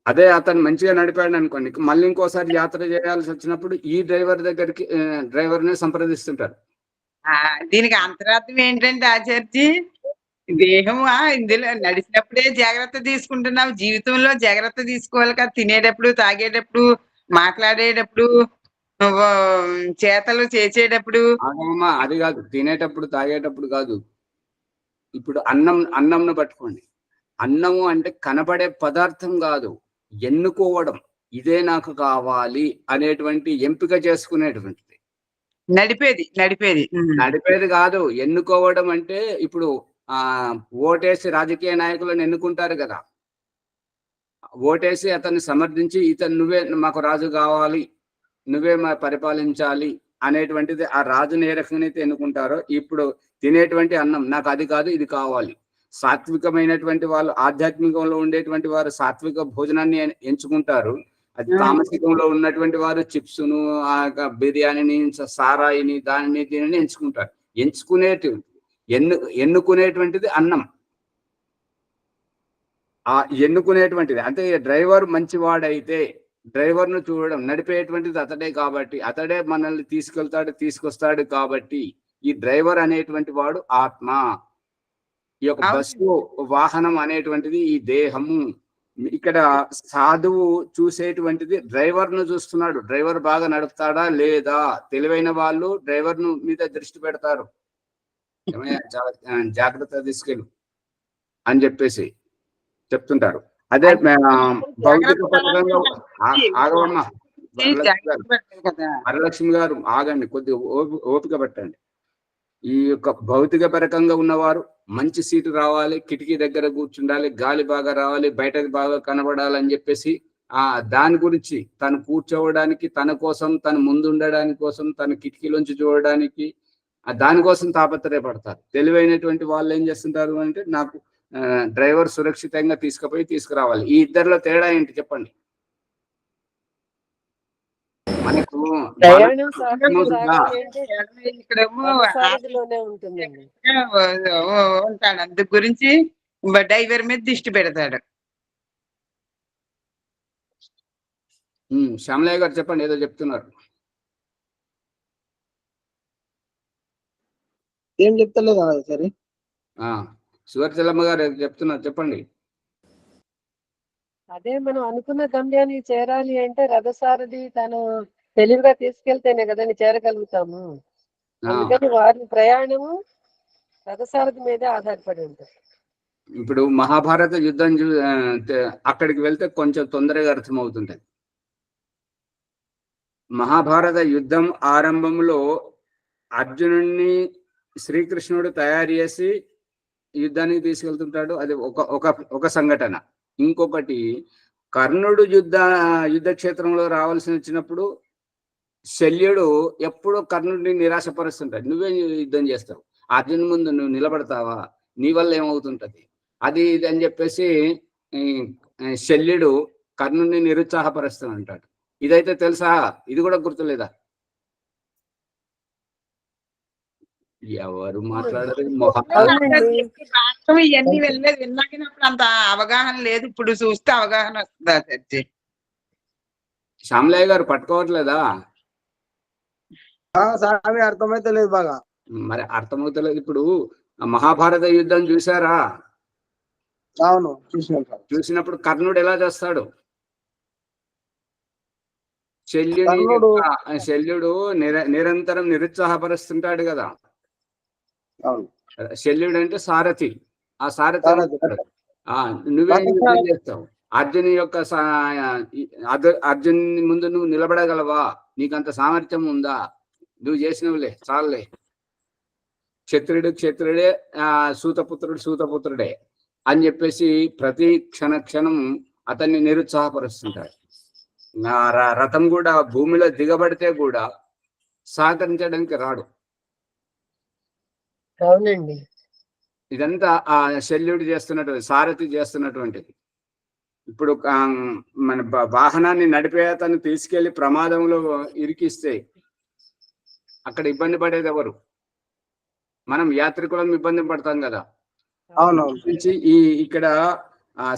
అదే అతను మంచిగా నడిపాడు అనుకోండి, మళ్ళీ ఇంకోసారి యాత్ర చేయాల్సి వచ్చినప్పుడు ఈ డ్రైవర్నే సంప్రదిస్తుంటారు. దీనికి అంతరార్థం ఏంటంటే ఆచార్య, దేహం ఇందులో నడిచినప్పుడే జాగ్రత్త తీసుకుంటున్నాం, జీవితంలో జాగ్రత్త తీసుకోవాలి కదా. తినేటప్పుడు, తాగేటప్పుడు, మాట్లాడేటప్పుడు చేతలు చేసేటప్పుడు ఆగమ్మా, అది కాదు, తినేటప్పుడు తాగేటప్పుడు కాదు. ఇప్పుడు అన్నంను పట్టుకోండి. అన్నము అంటే కనబడే పదార్థం కాదు, ఎన్నుకోవడం. ఇదే నాకు కావాలి అనేటువంటి ఎంపిక చేసుకునేటువంటిది. నడిపేది నడిపేది కాదు, ఎన్నుకోవడం అంటే ఇప్పుడు ఓటేసి రాజకీయ నాయకులను ఎన్నుకుంటారు కదా. ఓటేసి అతన్ని సమర్థించి, నువ్వే మాకు రాజు కావాలి, నువ్వే మా పరిపాలించాలి అనేటువంటిది ఆ రాజుని ఏ రకంగా ఎన్నుకుంటారో, ఇప్పుడు తినేటువంటి అన్నం నాకు అది కాదు ఇది కావాలి. సాత్వికమైనటువంటి వాళ్ళు, ఆధ్యాత్మికంలో ఉండేటువంటి వారు సాత్విక భోజనాన్ని ఎంచుకుంటారు. అది తామసికంలో ఉన్నటువంటి వారు చిప్స్ను, బిర్యానీని, సారాయిని, దానిని దీనిని ఎంచుకుంటారు. ఎన్నుకునేటువంటిది అన్నం. ఆ ఎన్నుకునేటువంటిది అంటే డ్రైవర్ మంచివాడైతే డ్రైవర్ను చూడడం, నడిపేటువంటిది అతడే కాబట్టి, అతడే మనల్ని తీసుకొస్తాడు కాబట్టి, ఈ డ్రైవర్ అనేటువంటి వాడు ఆత్మ. ఈ యొక్క బస్సు వాహనం అనేటువంటిది ఈ దేహము. ఇక్కడ సాధువు చూసేటువంటిది డ్రైవర్ ను చూస్తున్నాడు. డ్రైవర్ బాగా నడుపుతాడా లేదా? తెలివైన వాళ్ళు డ్రైవర్ ను మీద దృష్టి పెడతారు. చాలా జాగ్రత్త తీసుకెళ్ళు అని చెప్పేసి చెప్తుంటారు. అదే భౌతిక పరంగా ఆగవమ్మా, వరలక్ష్మి గారు ఆగండి, కొద్దిగా ఓపిక పెట్టండి. ఈ యొక్క భౌతిక పరకంగా ఉన్నవారు మంచి సీటు రావాలి, కిటికీ దగ్గర కూర్చుండాలి, గాలి బాగా రావాలి, బయటకు బాగా కనబడాలని చెప్పేసి దాని గురించి తను కూర్చోవడానికి, తన కోసం, తను ముందుండడానికి కోసం, తన కిటికీలోంచి చూడడానికి దానికోసం తాపత్రయపడతారు. తెలివైనటువంటి వాళ్ళు ఏం చేస్తుంటారు అంటే, నాకు డ్రైవర్ సురక్షితంగా తీసుకురావాలి. ఈ ఇద్దరిలో తేడా ఏంటి చెప్పండి? మనకు ఉంటాడు, అందు గురించి డ్రైవర్ మీద దృష్టి పెడతాడు. శ్యామలయ్య గారు చెప్పండి, ఏదో చెప్తున్నారు. ఏం చెప్తలేదు సరే. సువర్చలమ్మ గారు చెప్తున్నారు, చెప్పండి. అదే మనం అనుకున్న గమ్యానికి చేరాలి అంటే రథసారథి తను తెలివిగా తీసుకెళ్తేనే కదండి చేరగలుగుతాము. అందుకని వారి ప్రయాణము రథసారథి మీదే ఆధారపడి ఉంటుంది. ఇప్పుడు మహాభారత యుద్ధం అక్కడికి వెళ్తే కొంచెం తొందరగా అర్థమవుతుంటది. మహాభారత యుద్ధం ఆరంభంలో అర్జునుడిని శ్రీకృష్ణుడు తయారు చేసి యుద్ధానికి తీసుకెళ్తుంటాడు. అది ఒక సంఘటన. ఇంకొకటి, కర్ణుడు యుద్ధ క్షేత్రంలో రావాల్సి వచ్చినప్పుడు శల్యుడు ఎప్పుడో కర్ణుడిని నిరాశపరుస్తుంటాడు. నువ్వే యుద్ధం చేస్తావు, అర్జున్ ముందు నువ్వు నిలబడతావా, నీ వల్ల ఏమవుతుంటది, అది ఇది అని చెప్పేసి శల్యుడు కర్ణుడిని నిరుత్సాహపరుస్తూ ఉంటాడు. ఇదైతే తెలుసా? ఇది కూడా గుర్తులేదా? ఎవరు మాట్లాడరు. ఇవన్నీ వెళ్ళలేదు, విన్నాకినప్పుడు అంత అవగాహన లేదు, ఇప్పుడు చూస్తే అవగాహన వస్తుందా చర్చి? శ్యామలయ్య గారు పట్టుకోవట్లేదా? అర్థమైతే లేదు బాగా. మరి అర్థమవుతలేదు. ఇప్పుడు మహాభారత యుద్ధం చూసారా? అవును, చూసినప్పుడు కర్ణుడు ఎలా చేస్తాడు? శల్యుడు నిరంతరం నిరుత్సాహపరుస్తుంటాడు కదా. శల్యుడు అంటే సారథి. ఆ సారథి నువ్వే యుద్ధం చేస్తావు, అర్జున్ ముందు నువ్వు నిలబడగలవా, నీకంత సామర్థ్యం ఉందా, నువ్వు చేసినవులే చాలులే, క్షత్రుడే, సూతపుత్రుడే అని చెప్పేసి ప్రతి క్షణం అతన్ని నిరుత్సాహపరుస్తుంటాడు. రథం కూడా భూమిలో దిగబడితే కూడా సహకరించడానికి రాడు. అవునండి, ఇదంతా ఆ శల్యుడు చేస్తున్నటువంటి, సారథి చేస్తున్నటువంటిది. ఇప్పుడు మన వాహనాన్ని నడిపే అతను తీసుకెళ్లి ప్రమాదంలో ఇరికిస్తే అక్కడ ఇబ్బంది పడేది ఎవరు? మనం యాత్రికులం ఇబ్బంది పడతాం కదా. ఇక్కడ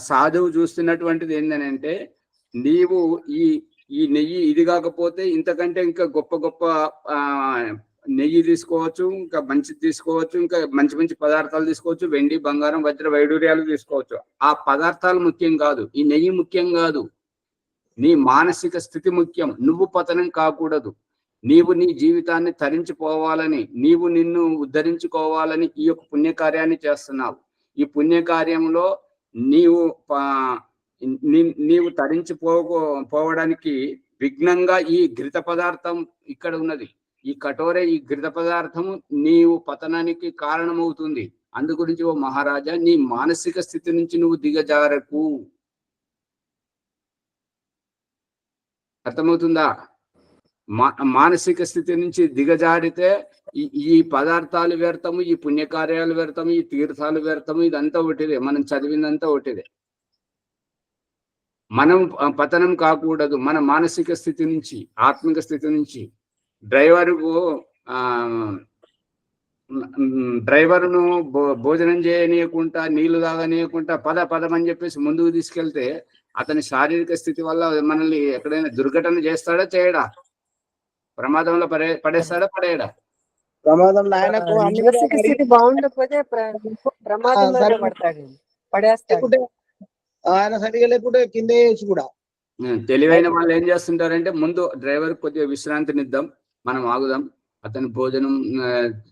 సాధువు చూస్తున్నటువంటిది ఏంటంటే, నీవు ఈ నెయ్యి ఇది కాకపోతే ఇంతకంటే ఇంకా గొప్ప నెయ్యి తీసుకోవచ్చు, ఇంకా మంచిది తీసుకోవచ్చు, ఇంకా మంచి పదార్థాలు తీసుకోవచ్చు, వెండి, బంగారం, వజ్ర వైడూర్యాలు తీసుకోవచ్చు. ఆ పదార్థాలు ముఖ్యం కాదు, ఈ నెయ్యి ముఖ్యం కాదు, నీ మానసిక స్థితి ముఖ్యం. నువ్వు పతనం కాకూడదు. నీవు నీ జీవితాన్ని తరించిపోవాలని, నీవు నిన్ను ఉద్ధరించుకోవాలని ఈ యొక్క పుణ్యకార్యాన్ని చేస్తున్నావు. ఈ పుణ్యకార్యంలో నీవు నీవు తరించిపోవడానికి విఘ్నంగా ఈ ఘృత పదార్థం ఇక్కడ ఉన్నది. ఈ కఠోరే, ఈ ఘృత పదార్థము నీవు పతనానికి కారణమవుతుంది. అందు గురించి ఓ మహారాజా, నీ మానసిక స్థితి నుంచి నువ్వు దిగజారకు. అర్థమవుతుందా? మానసిక స్థితి నుంచి దిగజారితే ఈ పదార్థాలు వ్యర్థము, ఈ పుణ్యకార్యాలు వ్యర్థము, ఈ తీర్థాలు వ్యర్థము, ఇదంతా ఒకటిదే. మనం చదివిందంతా ఒకటిదే. మనం పతనం కాకూడదు. మన మానసిక స్థితి నుంచి, ఆత్మిక స్థితి నుంచి. డ్రైవర్ను భోజనం చేయనీయకుండా, నీళ్లు తాగనీయకుండా పదమని చెప్పేసి ముందుకు తీసుకెళ్తే అతని శారీరక స్థితి వల్ల మనల్ని ఎక్కడైనా దుర్ఘటన చేస్తాడా, చేయడా? ప్రమాదంలో పడేస్తాడా, పడేయడా? ప్రమాదంలో ఆయనకు మానసిక స్థితి బాగుండకపోతే ప్రమాదంలో పడతాడు, పడేస్తాడు. ఆయన సరిగా లేకుంటే కింద వేయచ్చు కూడా. తెలివైన వాళ్ళు ఏం చేస్తుంటారంటే, ముందు డ్రైవర్ కొద్దిగా విశ్రాంతినిద్దాం, మనం ఆగుదాం, అతను భోజనం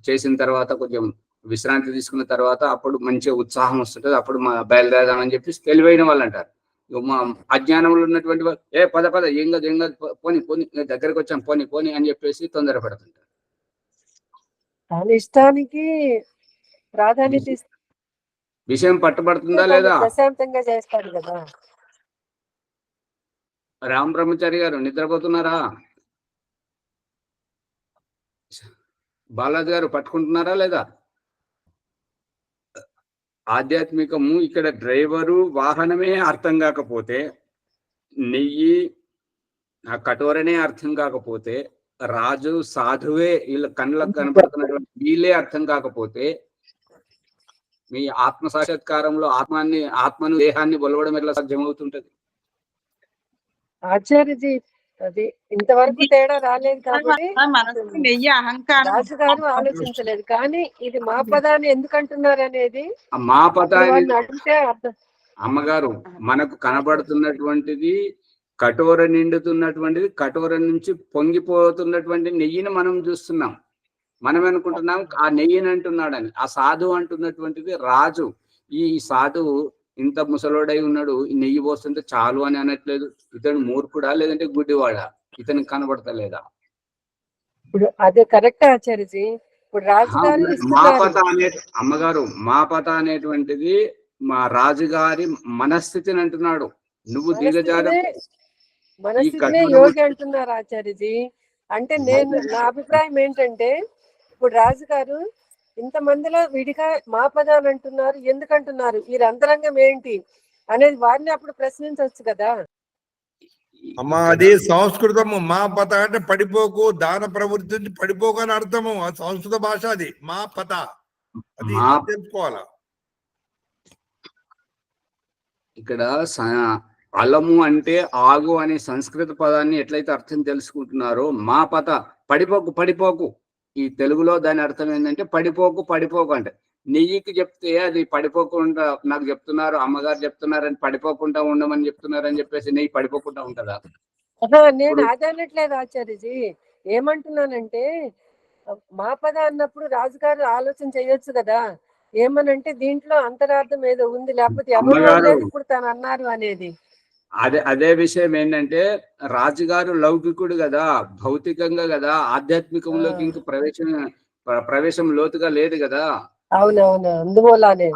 చేసిన తర్వాత కొంచెం విశ్రాంతి తీసుకున్న తర్వాత అప్పుడు మంచిగా ఉత్సాహం వస్తుంటది, అప్పుడు బయలుదేరదామని చెప్పి తెలివైన వాళ్ళు అంటారు. మా అజ్ఞానంలో ఉన్నటువంటి వాళ్ళు పద ఏం కాదు పోని దగ్గరకు వచ్చాం పోని అని చెప్పేసి తొందరపడుతుంటారు. ఇష్టానికి ప్రాధాన్యత విషయం పట్టుబడుతుందా లేదా? ప్రశాంతంగా చేస్తాడు కదా. రామ్ బ్రహ్మచారి గారు నిద్రపోతున్నారా? బాలాజీ గారు పట్టుకుంటున్నారా లేదా? ఆధ్యాత్మికము ఇక్కడ డ్రైవరు వాహనమే అర్థం కాకపోతే, నెయ్యి ఆ కఠోరనే అర్థం కాకపోతే, రాజు సాధువే వీళ్ళ కళ్ళకు కనపడుతున్నటువంటి వీళ్ళే అర్థం కాకపోతే, మీ ఆత్మ సాక్షాత్కారంలో ఆత్మను దేహాన్ని బొలవడం ఎట్లా సాధ్యమవుతుంటది? ఆచార్యజీ, అది ఇంతవరకు తేడా రాలేదు కాబట్టి మనసుకి నెయ్యి అహంకారం రాజుగారు ఆలోచించలేదు. కానీ ఇది మా పదాన్ని ఎందుకు అంటున్నారు అనేది మా పదాన్ని అడిగితే అర్థం. అమ్మగారు, మనకు కనబడుతున్నటువంటిది కఠోర నిండుతున్నటువంటిది, కఠోర నుంచి పొంగిపోతున్నటువంటి నెయ్యిని మనం చూస్తున్నాం. మనం అనుకుంటున్నాం ఆ నెయ్యిని అంటున్నాడని. ఆ సాధువు అంటున్నటువంటిది రాజు. ఈ సాధువు ఇంత ముసలోడై ఉన్నాడు, నెయ్యి పోస్తుంటే చాలు అని అనట్లేదు. ఇతను మూర్ఖుడా లేదంటే గుడ్డివాడా? ఇతనికి కనబడతలేదా? ఇప్పుడు అదే కరెక్ట్ ఆచార్యజీ. ఇప్పుడు రాజుగారు అమ్మగారు, మా పత అనేటువంటిది మా రాజుగారి మనస్థితిని అంటున్నాడు. నువ్వు దిగజారు మనస్థితినే యోగి అంటున్నారు ఆచార్యజీ. అంటే నా అభిప్రాయం ఏంటంటే, ఇప్పుడు రాజుగారు ఇంతమందిలో విడిగా మా పదాలు అంటున్నారు, ఎందుకంటున్నారు, ఈ రంతరంగం ఏంటి అనేది వారిని అప్పుడు ప్రశ్నించవచ్చు కదా. అమ్మా, అది సంస్కృతము. మా పత అంటే పడిపోకు, దాన ప్రవృత్తి నుంచి పడిపోకు అని అర్థము. సంస్కృత భాష అది మా పత. అది తెలుసుకోవాలా. ఇక్కడ అలము అంటే ఆగు అనే సంస్కృత పదాన్ని ఎట్లయితే అర్థం తెలుసుకుంటున్నారో, మా పత పడిపోకు. ఈ తెలుగులో దాని అర్థం ఏంటంటే పడిపోకు అంటే. నెయ్యికి చెప్తే అది పడిపోకుండా, నాకు చెప్తున్నారు, అమ్మగారు చెప్తున్నారని పడిపోకుండా ఉండమని చెప్తున్నారని చెప్పేసి నెయ్యి పడిపోకుండా ఉంటుందా? నేను అదనట్లేదు ఆచార్యజీ. ఏమంటున్నానంటే, మా పద అన్నప్పుడు రాజుగారు ఆలోచన చేయొచ్చు కదా. ఏమనంటే దీంట్లో అంతరార్థం ఏదో ఉంది, లేకపోతే ఎవరు ఇప్పుడు తను అన్నారు అనేది. అదే విషయం ఏంటంటే, రాజుగారు లౌకికుడు కదా, భౌతికంగా కదా, ఆధ్యాత్మికంలోకి ఇంక ప్రవేశం లోతుగా లేదు కదా. అవునవును, అందువల్లనే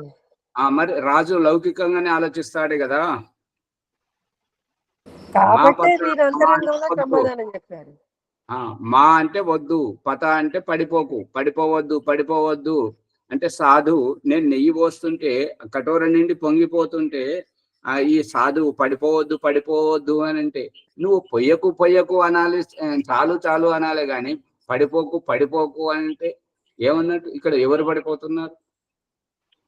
మరి రాజు లౌకికంగానే ఆలోచిస్తాడు కదా. కాబట్టి మీరు అంతరంగంలో సమాధానం చెప్పారు. మా అంటే వద్దు, పత అంటే పడిపోవద్దు అంటే సాధు. నేను నెయ్యి పోస్తుంటే కటోర నిండి పొంగిపోతుంటే ఈ సాధువు పడిపోవద్దు అని అంటే, నువ్వు పొయ్యకు అనాలి, చాలు అనాలి. గాని పడిపోకు అంటే ఏమన్నట్టు? ఇక్కడ ఎవరు పడిపోతున్నారు?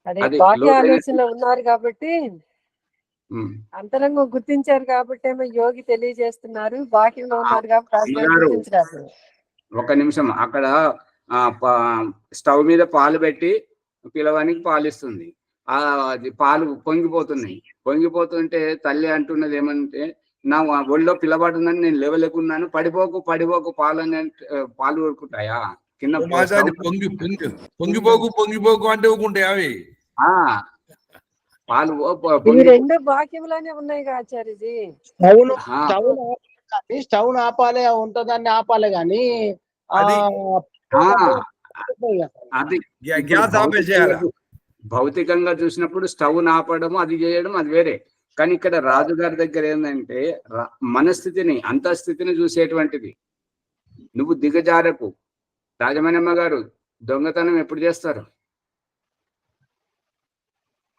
అదే బాహ్య ఆలోచనలో ఉన్నారు కాబట్టి, అంతరంగం గుర్తించారు కాబట్టి ఏమో యోగి తెలియజేస్తున్నారు. బాహ్యంలో ఉన్నారు కాబట్టి. ఒక నిమిషం, అక్కడ స్టవ్ మీద పాలు పెట్టి పిలవానికి పాలిస్తుంది. అది పాలు పొంగిపోతుంటే తల్లి అంటున్నది ఏమంటే, నా ఒళ్ళో పిల్లబడుతుందని నేను లేవలేకున్నాను, పడిపోకు పడిపోకు పాలు ఊరుకుంటాయా కింద ఆచార్య పొంగిపోకు అంటే ఊకుంటాయి అవి. ఆ పాలు ఇవి రెండు వాక్యములోనే ఉన్నాయి ఆచార్యజీ. స్టవ్ ఆపాలి, ఉంటుందాన్ని ఆపాలి గాని అది గ్యాస్ ఆపేసేయాలి. భౌతికంగా చూసినప్పుడు స్టవ్ ఆపడం అది చేయడం అది వేరే. కానీ ఇక్కడ రాజుగారి దగ్గర ఏంటంటే మనస్థితిని అంతఃస్థితిని చూసేటువంటిది. నువ్వు దిగజారకు. రాజమణమ్మ గారు దొంగతనం ఎప్పుడు చేస్తారు?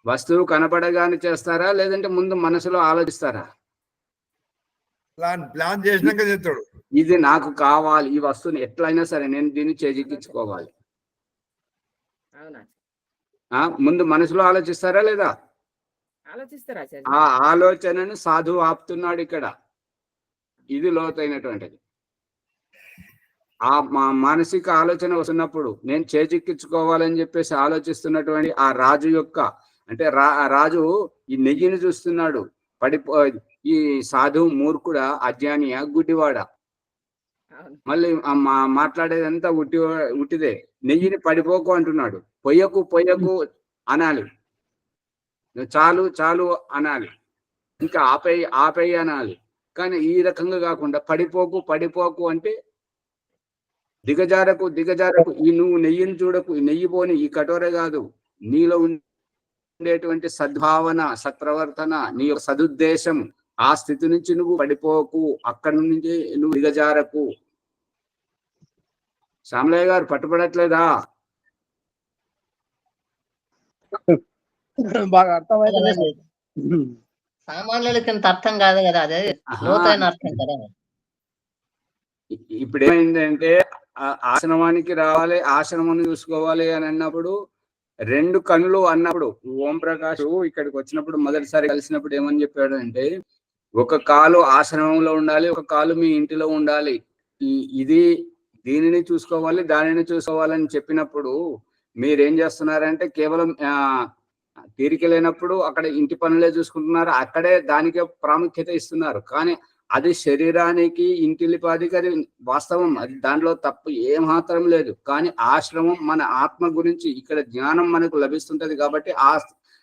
వస్తువు కనపడగానే చేస్తారా, లేదంటే ముందు మనసులో ఆలోచిస్తారా? ప్లాన్ చేసినాక చేస్తాడు. ఇది నాకు కావాలి, ఈ వస్తువుని ఎట్లయినా సరే నేను దీన్ని చేజిక్కించుకోవాలి. ముందు మనసులో ఆలోచిస్తారా లేదా? ఆలోచిస్తారా? ఆ ఆలోచనను సాధువు ఆపుతున్నాడు ఇక్కడ. ఇది లోతైనటువంటిది. ఆ మానసిక ఆలోచన వస్తున్నప్పుడు నేను చేజిక్కించుకోవాలని చెప్పేసి ఆలోచిస్తున్నటువంటి ఆ రాజు యొక్క అంటే రాజు ఈ నెయ్యిని చూస్తున్నాడు. ఈ సాధువు మూర్ఖుడా, అజ్ఞానియా, గుడ్డివాడా? మళ్ళీ మాట్లాడేదంతా ఉట్టిదే. నెయ్యిని పడిపోకు అంటున్నాడు. పొయ్యకు పొయ్యకు అనాలి, చాలు చాలు అనాలి, ఇంకా ఆపేయి అనాలి. కానీ ఈ రకంగా కాకుండా పడిపోకు పడిపోకు అంటే దిగజారకు దిగజారకు. నువ్వు నెయ్యిని చూడకు, నెయ్యి పోని ఈ కటోరే కాదు, నీలో ఉండేటువంటి సద్భావన, సత్ప్రవర్తన, నీ యొక్క సదుద్దేశం, ఆ స్థితి నుంచి నువ్వు పడిపోకు, అక్కడి నుంచి నువ్వు దిగజారకు. శ్యామలయ్య గారు పట్టుబడట్లేదా? బాగా అర్థమైతే సామాన్యులకి ఇంత అర్థం కాదు కదా, అదే లోతైన అర్థం కదా. ఇప్పుడు ఏమైందంటే ఆశ్రమానికి రావాలి, ఆశ్రమం చూసుకోవాలి అని అన్నప్పుడు రెండు కన్నులు అన్నప్పుడు ఓం ప్రకాష్ ఇక్కడికి వచ్చినప్పుడు మొదటిసారి కలిసినప్పుడు ఏమని చెప్పాడు అంటే, ఒక కాలు ఆశ్రమంలో ఉండాలి, ఒక కాలు మీ ఇంటిలో ఉండాలి, దీనిని చూసుకోవాలి దానిని చూసుకోవాలని చెప్పినప్పుడు మీరేం చేస్తున్నారంటే కేవలం తీరిక లేనప్పుడు అక్కడ ఇంటి పనులే చూసుకుంటున్నారు, అక్కడే దానికే ప్రాముఖ్యత ఇస్తున్నారు. కానీ అది శరీరానికి ఇంటిలిపాదికి అది వాస్తవం, అది దాంట్లో తప్పు ఏమాత్రం లేదు. కానీ ఆశ్రమం మన ఆత్మ గురించి ఇక్కడ జ్ఞానం మనకు లభిస్తుంటది కాబట్టి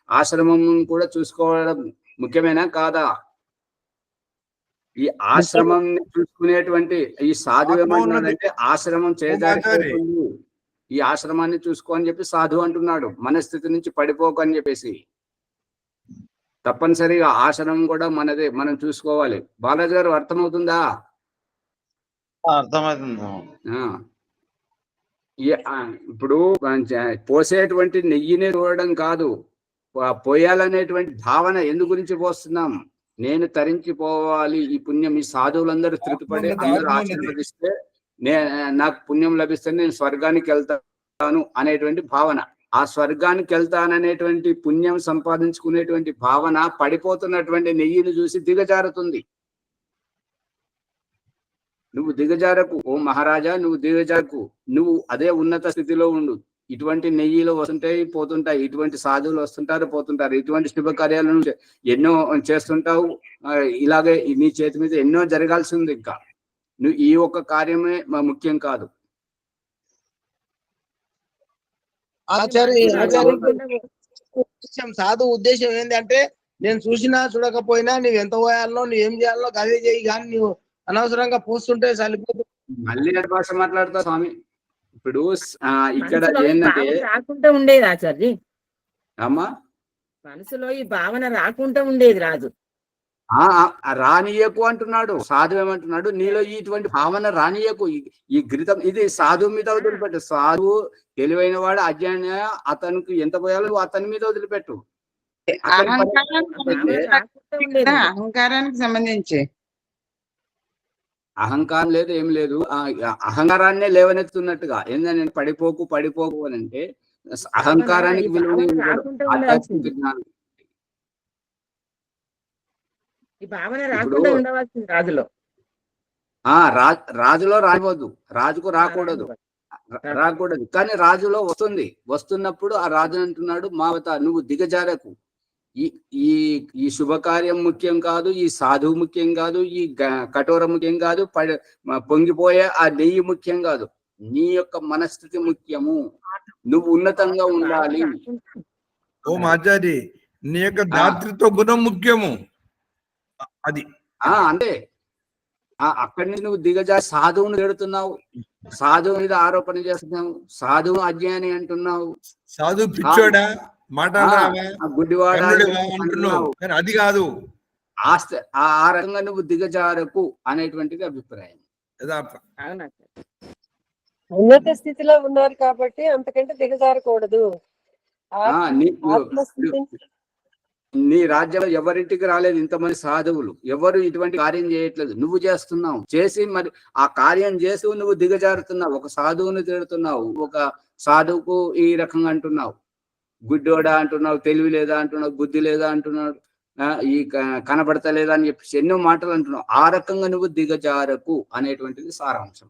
ఆశ్రమం కూడా చూసుకోవడం ముఖ్యమేనా కాదా? ఈ ఆశ్రమం చూసుకునేటువంటి ఈ సాధువు ఏమంటున్నాడంటే ఆశ్రమం చేజారిపోతుంది, ఈ ఆశ్రమాన్ని చూసుకో అని చెప్పి సాధువు అంటున్నాడు. మనస్థితి నుంచి పడిపోకు అని చెప్పేసి. తప్పనిసరిగా ఆశ్రమం కూడా మనదే, మనం చూసుకోవాలి. బాలాజీ గారు అర్థమవుతుందా? అర్థమవుతుంది. ఇప్పుడు పోసేటువంటి నెయ్యిని చూడడం కాదు, పోయాలనేటువంటి భావన ఎందు గురించి పోస్తున్నాం? నేను తరించిపోవాలి, ఈ పుణ్యం, ఈ సాధువులందరూ తృప్తిపడి అందరూ ఆశీర్వదిస్తే నాకు పుణ్యం లభిస్తే నేను స్వర్గానికి వెళ్తాను అనేటువంటి భావన. ఆ స్వర్గానికి వెళ్తాననేటువంటి పుణ్యం సంపాదించుకునేటువంటి భావన పడిపోతున్నటువంటి నెయ్యిని చూసి దిగజారుతుంది. నువ్వు దిగజారకు ఓ మహారాజా, నువ్వు దిగజారకు, నువ్వు అదే ఉన్నత స్థితిలో ఉండు. ఇటువంటి నెయ్యిలు వస్తుంటాయి పోతుంటాయి, ఇటువంటి సాధువులు వస్తుంటారు పోతుంటారు, ఇటువంటి శుభకార్యాలను ఎన్నో చేస్తుంటావు. ఇలాగే నీ చేతి మీద ఎన్నో జరగాల్సి ఉంది. ఇంకా నువ్వు ఈ ఒక్క కార్యమే ముఖ్యం కాదు. సాధు ఉద్దేశం ఏంటంటే నేను చూసినా చూడకపోయినా నువ్వు ఎంత పోయాలో నువ్వు ఏం చేయాలో అదే చేయి, కానీ నువ్వు అనవసరంగా పోస్తుంటే సరిపోతుంది. మళ్ళీ భాష మాట్లాడతా స్వామి. ఇప్పుడు ఇక్కడ ఏంటంటే రాకుండా ఉండేది ఆచార్య, అమ్మా మనసులో ఈ భావన రాకుండా ఉండేది రాజు. రానియకు అంటున్నాడు. సాధువు ఏమంటున్నాడు, నీలో ఇటువంటి భావన రానియకు. ఈ ఘృతం ఇది సాధువు మీద వదిలిపెట్టు. సాధువు తెలివైన వాడు, అజ్ఞాని, అతనికి ఎంత పోయాలో అతని మీద వదిలిపెట్టు. అహంకారానికి సంబంధించి అహంకారం లేదు, ఏం లేదు. అహంకారాన్నే లేవనెత్తున్నట్టుగా ఏంటంటే పడిపోకు పడిపోకు అని అంటే అహంకారానికి విలువ. ఈ భావన రాకుండా ఉండవలసింది రాజులో. రాజులో రావద్దు, రాజుకు రాకూడదు. కానీ రాజులో వస్తుంది. వస్తున్నప్పుడు ఆ రాజు అంటున్నాడు, మావత నువ్వు దిగజారకు, ఈ ఈ ఈ శుభకార్యం ముఖ్యం కాదు, ఈ సాధువు ముఖ్యం కాదు, ఈ కఠోర ముఖ్యం కాదు, పొంగిపోయే ఆ నెయ్యి ముఖ్యం కాదు. నీ యొక్క మనస్థితి ముఖ్యము. నువ్వు ఉన్నతంగా ఉండాలి. ఓ ఆచారి, నీ యొక్క దాతృత్వ గుణం ముఖ్యము. అది అంతే. అక్కడి నుంచి నువ్వు దిగజారి సాధువును తిడుతున్నావు, సాధువు మీద ఆరోపణ చేస్తున్నావు, సాధువు అజ్ఞాని అంటున్నావు, సాధు పిచ్చోడా మాట్లాడరావా గుడ్డివాడా అంటున్నావు. కానీ అది కాదు ఆ రకంగా నువ్వు దిగజారకు అనేటువంటిది అభిప్రాయం. యథార్థం. ఉన్నత స్థితిలో ఉన్నారు కాబట్టి అంతకంటే దిగజారకూడదు. నీ రాజ్యంలో ఎవరింటికి రాలేదు ఇంతమంది సాధువులు, ఎవరు ఇటువంటి కార్యం చేయట్లేదు, నువ్వు చేస్తున్నావు. చేసి మరి ఆ కార్యం చేసి నువ్వు దిగజారుతున్నావు, ఒక సాధువుని తిడుతున్నావు, ఒక సాధువుకు ఈ రకంగా అంటున్నావు, గుడ్డోడా అంటున్నావు, తెలివి లేదా అంటున్నావు, బుద్ధి లేదా అంటున్నావు, ఈ కనబడతలేదా అని చెప్పేసి ఎన్నో మాటలు అంటున్నావు. ఆ రకంగా నువ్వు దిగజారకు అనేటువంటిది సారాంశం.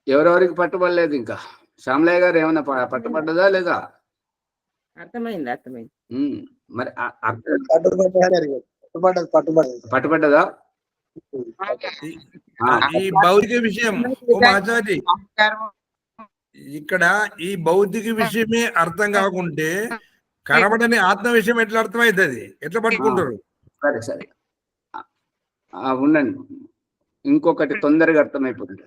ఎవరెవరికి పట్టుబడలేదు ఇంకా? శ్యామలయ్య గారు ఏమైనా పట్టుబడ్డదా లేదా? అర్థమైంది. మరి పట్టుబడ్డదా? ఈ భౌతిక విషయం ఆచారి, ఇక్కడ ఈ భౌతిక విషయమే అర్థం కాకుంటే కనబడని ఆత్మ విషయం ఎట్లా అర్థమవుతుంది? ఎట్లా పట్టుకుంటారు? సరే ఉండండి, ఇంకొకటి తొందరగా అర్థమైపోతుంది.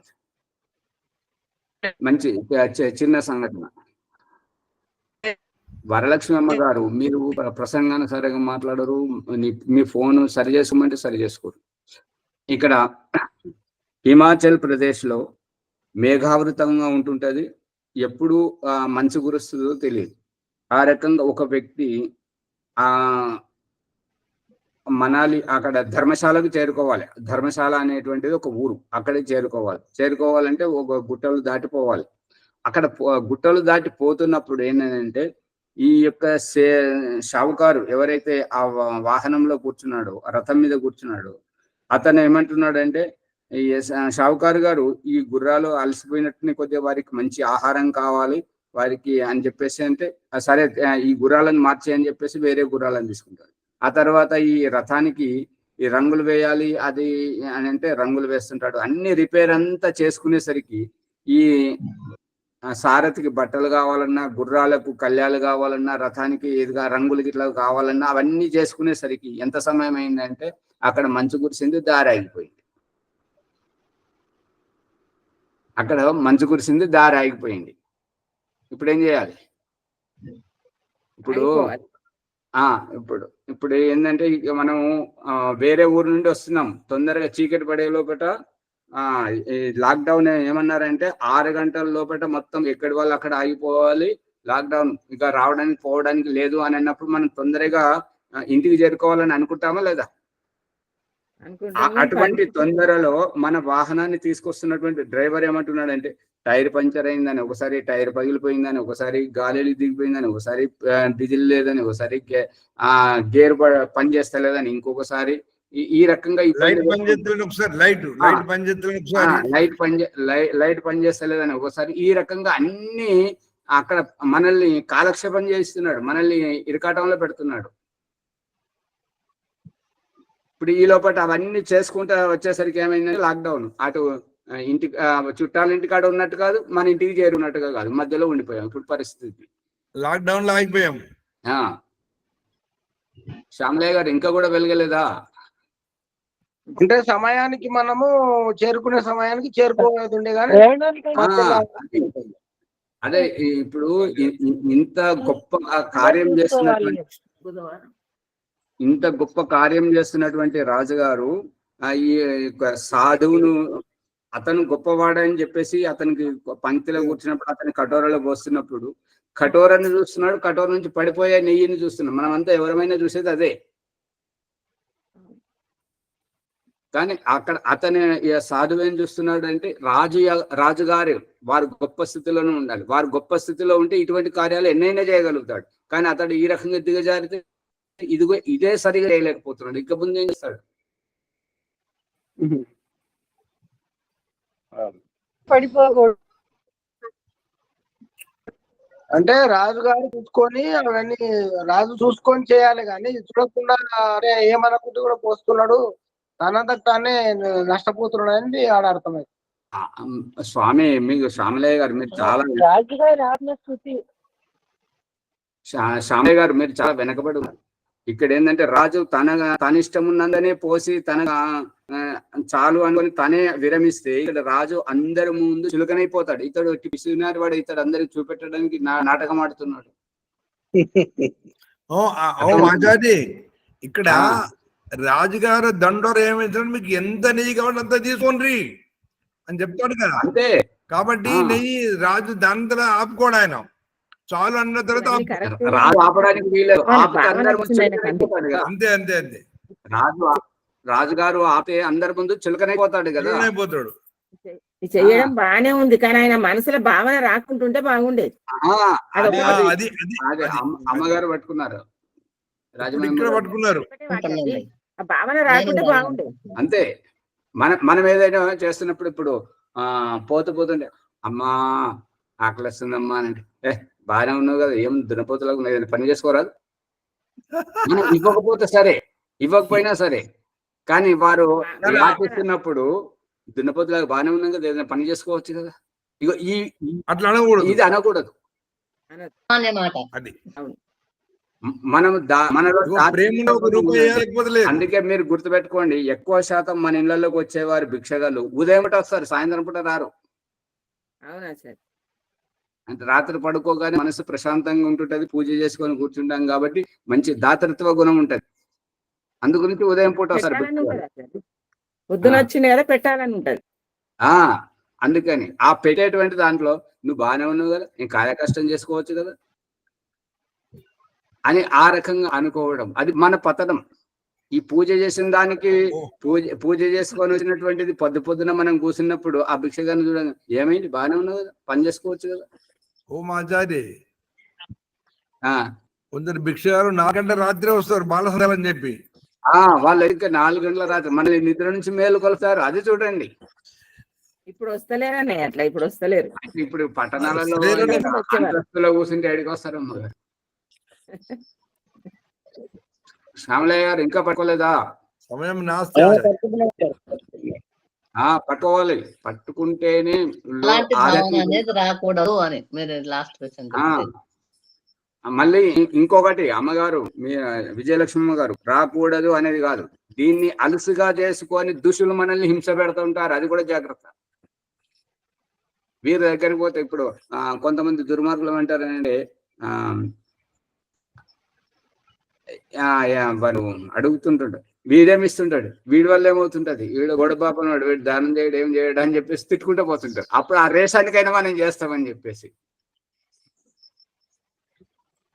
మంచి చిన్న సంఘటన. వరలక్ష్మి అమ్మ గారు, మీరు ప్రసంగాన్ని సరిగా మాట్లాడరు, మీ ఫోన్ సరి చేసుకోమంటే సరి చేసుకోరు. ఇక్కడ హిమాచల్ ప్రదేశ్ లో మేఘావృతంగా ఉంటుంటది, ఎప్పుడు మంచు కురుస్తుందో తెలియదు. ఆ రకంగా ఒక వ్యక్తి మనాలి అక్కడ ధర్మశాలకు చేరుకోవాలి. ధర్మశాల అనేటువంటిది ఒక ఊరు, అక్కడికి చేరుకోవాలంటే ఒక గుట్టలు దాటిపోవాలి. అక్కడ గుట్టలు దాటి పోతున్నప్పుడు ఏంటంటే ఈ యొక్క షావుకారు ఎవరైతే ఆ వాహనంలో కూర్చున్నాడో, రథం మీద కూర్చున్నాడో, అతను ఏమంటున్నాడంటే, ఈ షావుకారు గారు, ఈ గుర్రాలు అలసిపోయినట్టుని కొద్దిగా వారికి మంచి ఆహారం కావాలి వారికి అని చెప్పేసి అంటే, సరే ఈ గుర్రాలను మార్చి అని చెప్పేసి వేరే గుర్రాలను తీసుకుంటారు. ఆ తర్వాత ఈ రథానికి ఈ రంగులు వేయాలి అది అని అంటే రంగులు వేస్తుంటాడు. అన్ని రిపేర్ అంతా చేసుకునేసరికి ఈ సారథికి బట్టలు కావాలన్నా, గుర్రాలకు కళ్యాలు కావాలన్నా, రథానికి ఏదిగా రంగులు గిట్లా కావాలన్నా అవన్నీ చేసుకునేసరికి ఎంత సమయం అయిందంటే అక్కడ మంచు కురిసింది, దారి ఆగిపోయింది. ఇప్పుడు ఏం చేయాలి? ఇప్పుడు ఏంటంటే మనం వేరే ఊరు నుండి వస్తున్నాం, తొందరగా చీకటి పడే లోపల లాక్డౌన్ ఏమన్నారంటే 6 గంటల లోపల మొత్తం ఎక్కడి వాళ్ళు అక్కడ ఆగిపోవాలి, లాక్డౌన్ ఇక రావడానికి పోవడానికి లేదు అని అన్నప్పుడు మనం తొందరగా ఇంటికి చేరుకోవాలని అనుకుంటామా లేదా? అటువంటి తొందరలో మన వాహనాన్ని తీసుకొస్తున్నటువంటి డ్రైవర్ ఏమంటున్నాడంటే, టైర్ పంచర్ అయిందని, ఒకసారి టైర్ పగిలిపోయిందని, ఒకసారి గాలి దిగిపోయిందని, ఒకసారి డీజిల్ లేదని, ఒకసారి గేర్ పని చేస్తలేదని, ఇంకొకసారి ఈ రకంగా లైట్ పని చేస్తలేదని, ఒకసారి ఈ రకంగా అన్ని అక్కడ మనల్ని కాలక్షేపం చేస్తున్నాడు, మనల్ని ఇరకాటంలో పెడుతున్నాడు. ఇప్పుడు ఈ లోపల అవన్నీ చేసుకుంటా వచ్చేసరికి ఏమైందంటే లాక్డౌన్, అటు ఇంటికి చుట్టాల ఇంటికాడ ఉన్నట్టు కాదు, మన ఇంటికి చేరున్నట్టుగా కాదు, మధ్యలో ఉండిపోయాం. ఇప్పుడు పరిస్థితి లాక్డౌన్ లో ఆగిపోయాం. శ్యామలయ్య గారు ఇంకా కూడా వెలగలేదా? అంటే సమయానికి మనము చేరుకునే సమయానికి చేరుకోలేదుండే కానీ అదే ఇప్పుడు ఇంత గొప్ప కార్యం చేస్తున్నటువంటి రాజుగారు ఈ సాధువును, అతను గొప్పవాడని చెప్పేసి అతనికి పంక్తిలో కూర్చున్నప్పుడు, అతని కటోరలో పోస్తున్నప్పుడు కటోరాన్ని చూస్తున్నాడు, కటోర నుంచి పడిపోయే నెయ్యిని చూస్తున్నాడు. మనమంతా ఎవరైనా చూసేది అదే. కానీ అక్కడ అతని సాధువు ఏం చూస్తున్నాడు అంటే, రాజుగారు వారు గొప్ప స్థితిలోనే ఉండాలి, వారు గొప్ప స్థితిలో ఉంటే ఇటువంటి కార్యాలు ఎన్నైనా చేయగలుగుతాడు. కానీ అతడు ఈ రకంగా దిగజారితే ఇదే సరిగా చేయలేకపోతున్నాడు, ఇక ముందు ఏం చేస్తాడు? పడిపోకూడదు. అంటే రాజు గారు చూసుకొని అవన్నీ రాజు చూసుకొని చేయాలి కానీ చూడకుండా అరే ఏమనుకుంటూ కూడా పోస్తున్నాడు తనంతట తానే నష్టపోతున్నాడు అనేది ఆడ అర్థమైంది. స్వామి మీకు శ్యామలయ్య గారు మీరు చాలా రాజుగారి ఆత్మస్థుతి. శ్యామలయ్య గారు మీరు చాలా వెనకబడి ఉన్నారు. ఇక్కడ ఏంటంటే రాజు తన ఇష్టం ఉన్నందనే పోసి తన చాలు అనుకొని తనే విరమిస్తే ఇక్కడ రాజు అందరి ముందు చులకనైపోతాడు. ఇతడు పిసినారి వాడు, ఇతడు అందరికి చూపెట్టడానికి నాటకం ఆడుతున్నాడు. మాచారి ఇక్కడ రాజుగారు దండోరు ఏమైతే మీకు ఎంత నెయ్యి కావాలి అంత తీసుకోండి అని చెప్తాడు కదా. అంతే కాబట్టి నెయ్యి రాజు దాని తర్వాత ఆపుకోడు ఆయన. చాలు అన్న తర్వాత రాజు ఆపడానికి వీలేదు. అంతే అంతే అంతే రాజుగారు ఆపే అందరి ముందు చులకనైపోతాడు కదా. అయిపోతాడు. చెయ్యడం బానే ఉంది కానీ ఆయన మనసులో భావన రాకుంటుంటే బాగుండేది. అది అమ్మగారు పట్టుకున్నారు, ఇక్కడ పట్టుకున్నారు. ఆ భావన రాకుంటే బాగుండేది. అంతే. మనం ఏదైనా చేస్తున్నప్పుడు ఇప్పుడు పోతుంటే అమ్మా ఆకలి వస్తుందమ్మా అంటే బాగానే ఉన్నావు కదా, ఏం దున్నపోతులకు ఏదైనా పని చేసుకోరాదు. మనం ఇవ్వకపోతే సరే, ఇవ్వకపోయినా సరే, కానీ వారు ఆశిస్తున్నప్పుడు దున్నపోతులకు బాగానే ఉన్నాం కదా, ఏదైనా పని చేసుకోవచ్చు కదా. ఇగో అట్లా అనకూడదు, ఇది అనకూడదు. అది మనం అందుకే మీరు గుర్తుపెట్టుకోండి, ఎక్కువ శాతం మన ఇళ్లలోకి వచ్చేవారు భిక్షగాళ్ళు ఉదయం పూట వస్తారు, సాయంత్రం పూట రారు. అవునా సార్? అంటే రాత్రి పడుకోగానే మనసు ప్రశాంతంగా ఉంటుంటది, పూజ చేసుకొని కూర్చుంటాం కాబట్టి మంచి దాతృత్వ గుణం ఉంటది. అందు గురించి ఉదయం పూట వస్తారు. పొద్దున వచ్చింది కదా పెట్టాలని ఉంటది. అందుకని ఆ పెట్టేటువంటి దాంట్లో నువ్వు బాగానే ఉన్నావు కదా, నేను కాయ కష్టం చేసుకోవచ్చు కదా అని ఆ రకంగా అనుకోవడం, అది మన పతనం. ఈ పూజ చేసిన దానికి పూజ చేసుకొని వచ్చినటువంటిది పొద్దున మనం కూర్చున్నప్పుడు ఆ భిక్షగాన్ని చూడండి, ఏమైంది బాగానే ఉన్నావు కదా, పని చేసుకోవచ్చు కదా. ఓ మాచారి కొందరు భిక్షగారు 4 గంటల రాత్రి వస్తారు బాలసందాలు అని చెప్పి. వాళ్ళు ఇంకా 4 గంటల రాత్రి మన నిద్ర నుంచి మేలు కొలుస్తారు. అది చూడండి. ఇప్పుడు వస్తలేరనే అట్లా, ఇప్పుడు వస్తలేరు. ఇప్పుడు పట్టణాలలో కూర్చుంటే ఎడికి వస్తారమ్మా. శ్యామలయ్య గారు ఇంకా పట్టుకోలేదా? సమయం పట్టుకోవాలి, పట్టుకుంటేనే రాకూడదు అని మీరు లాస్ట్ మళ్ళీ ఇంకొకటి అమ్మగారు విజయలక్ష్మి గారు, రాకూడదు అనేది కాదు, దీన్ని అలుసుగా చేసుకొని దుష్టులు మనల్ని హింస పెడుతూ ఉంటారు. అది కూడా జాగ్రత్త. వీరి దగ్గరికి పోతే ఇప్పుడు కొంతమంది దుర్మార్గులు అంటారంటే వాడు అడుగుతుంటాడు, వీడేమిస్తుంటాడు, వీడి వల్ల ఏమవుతుంటది, వీడు గొడబాపను వాడు, వీడు దానం చేయడం ఏం చేయడం అని చెప్పేసి తిట్టుకుంటూ పోతుంటాడు. అప్పుడు ఆ రేషానికైనా మనం చేస్తామని చెప్పేసి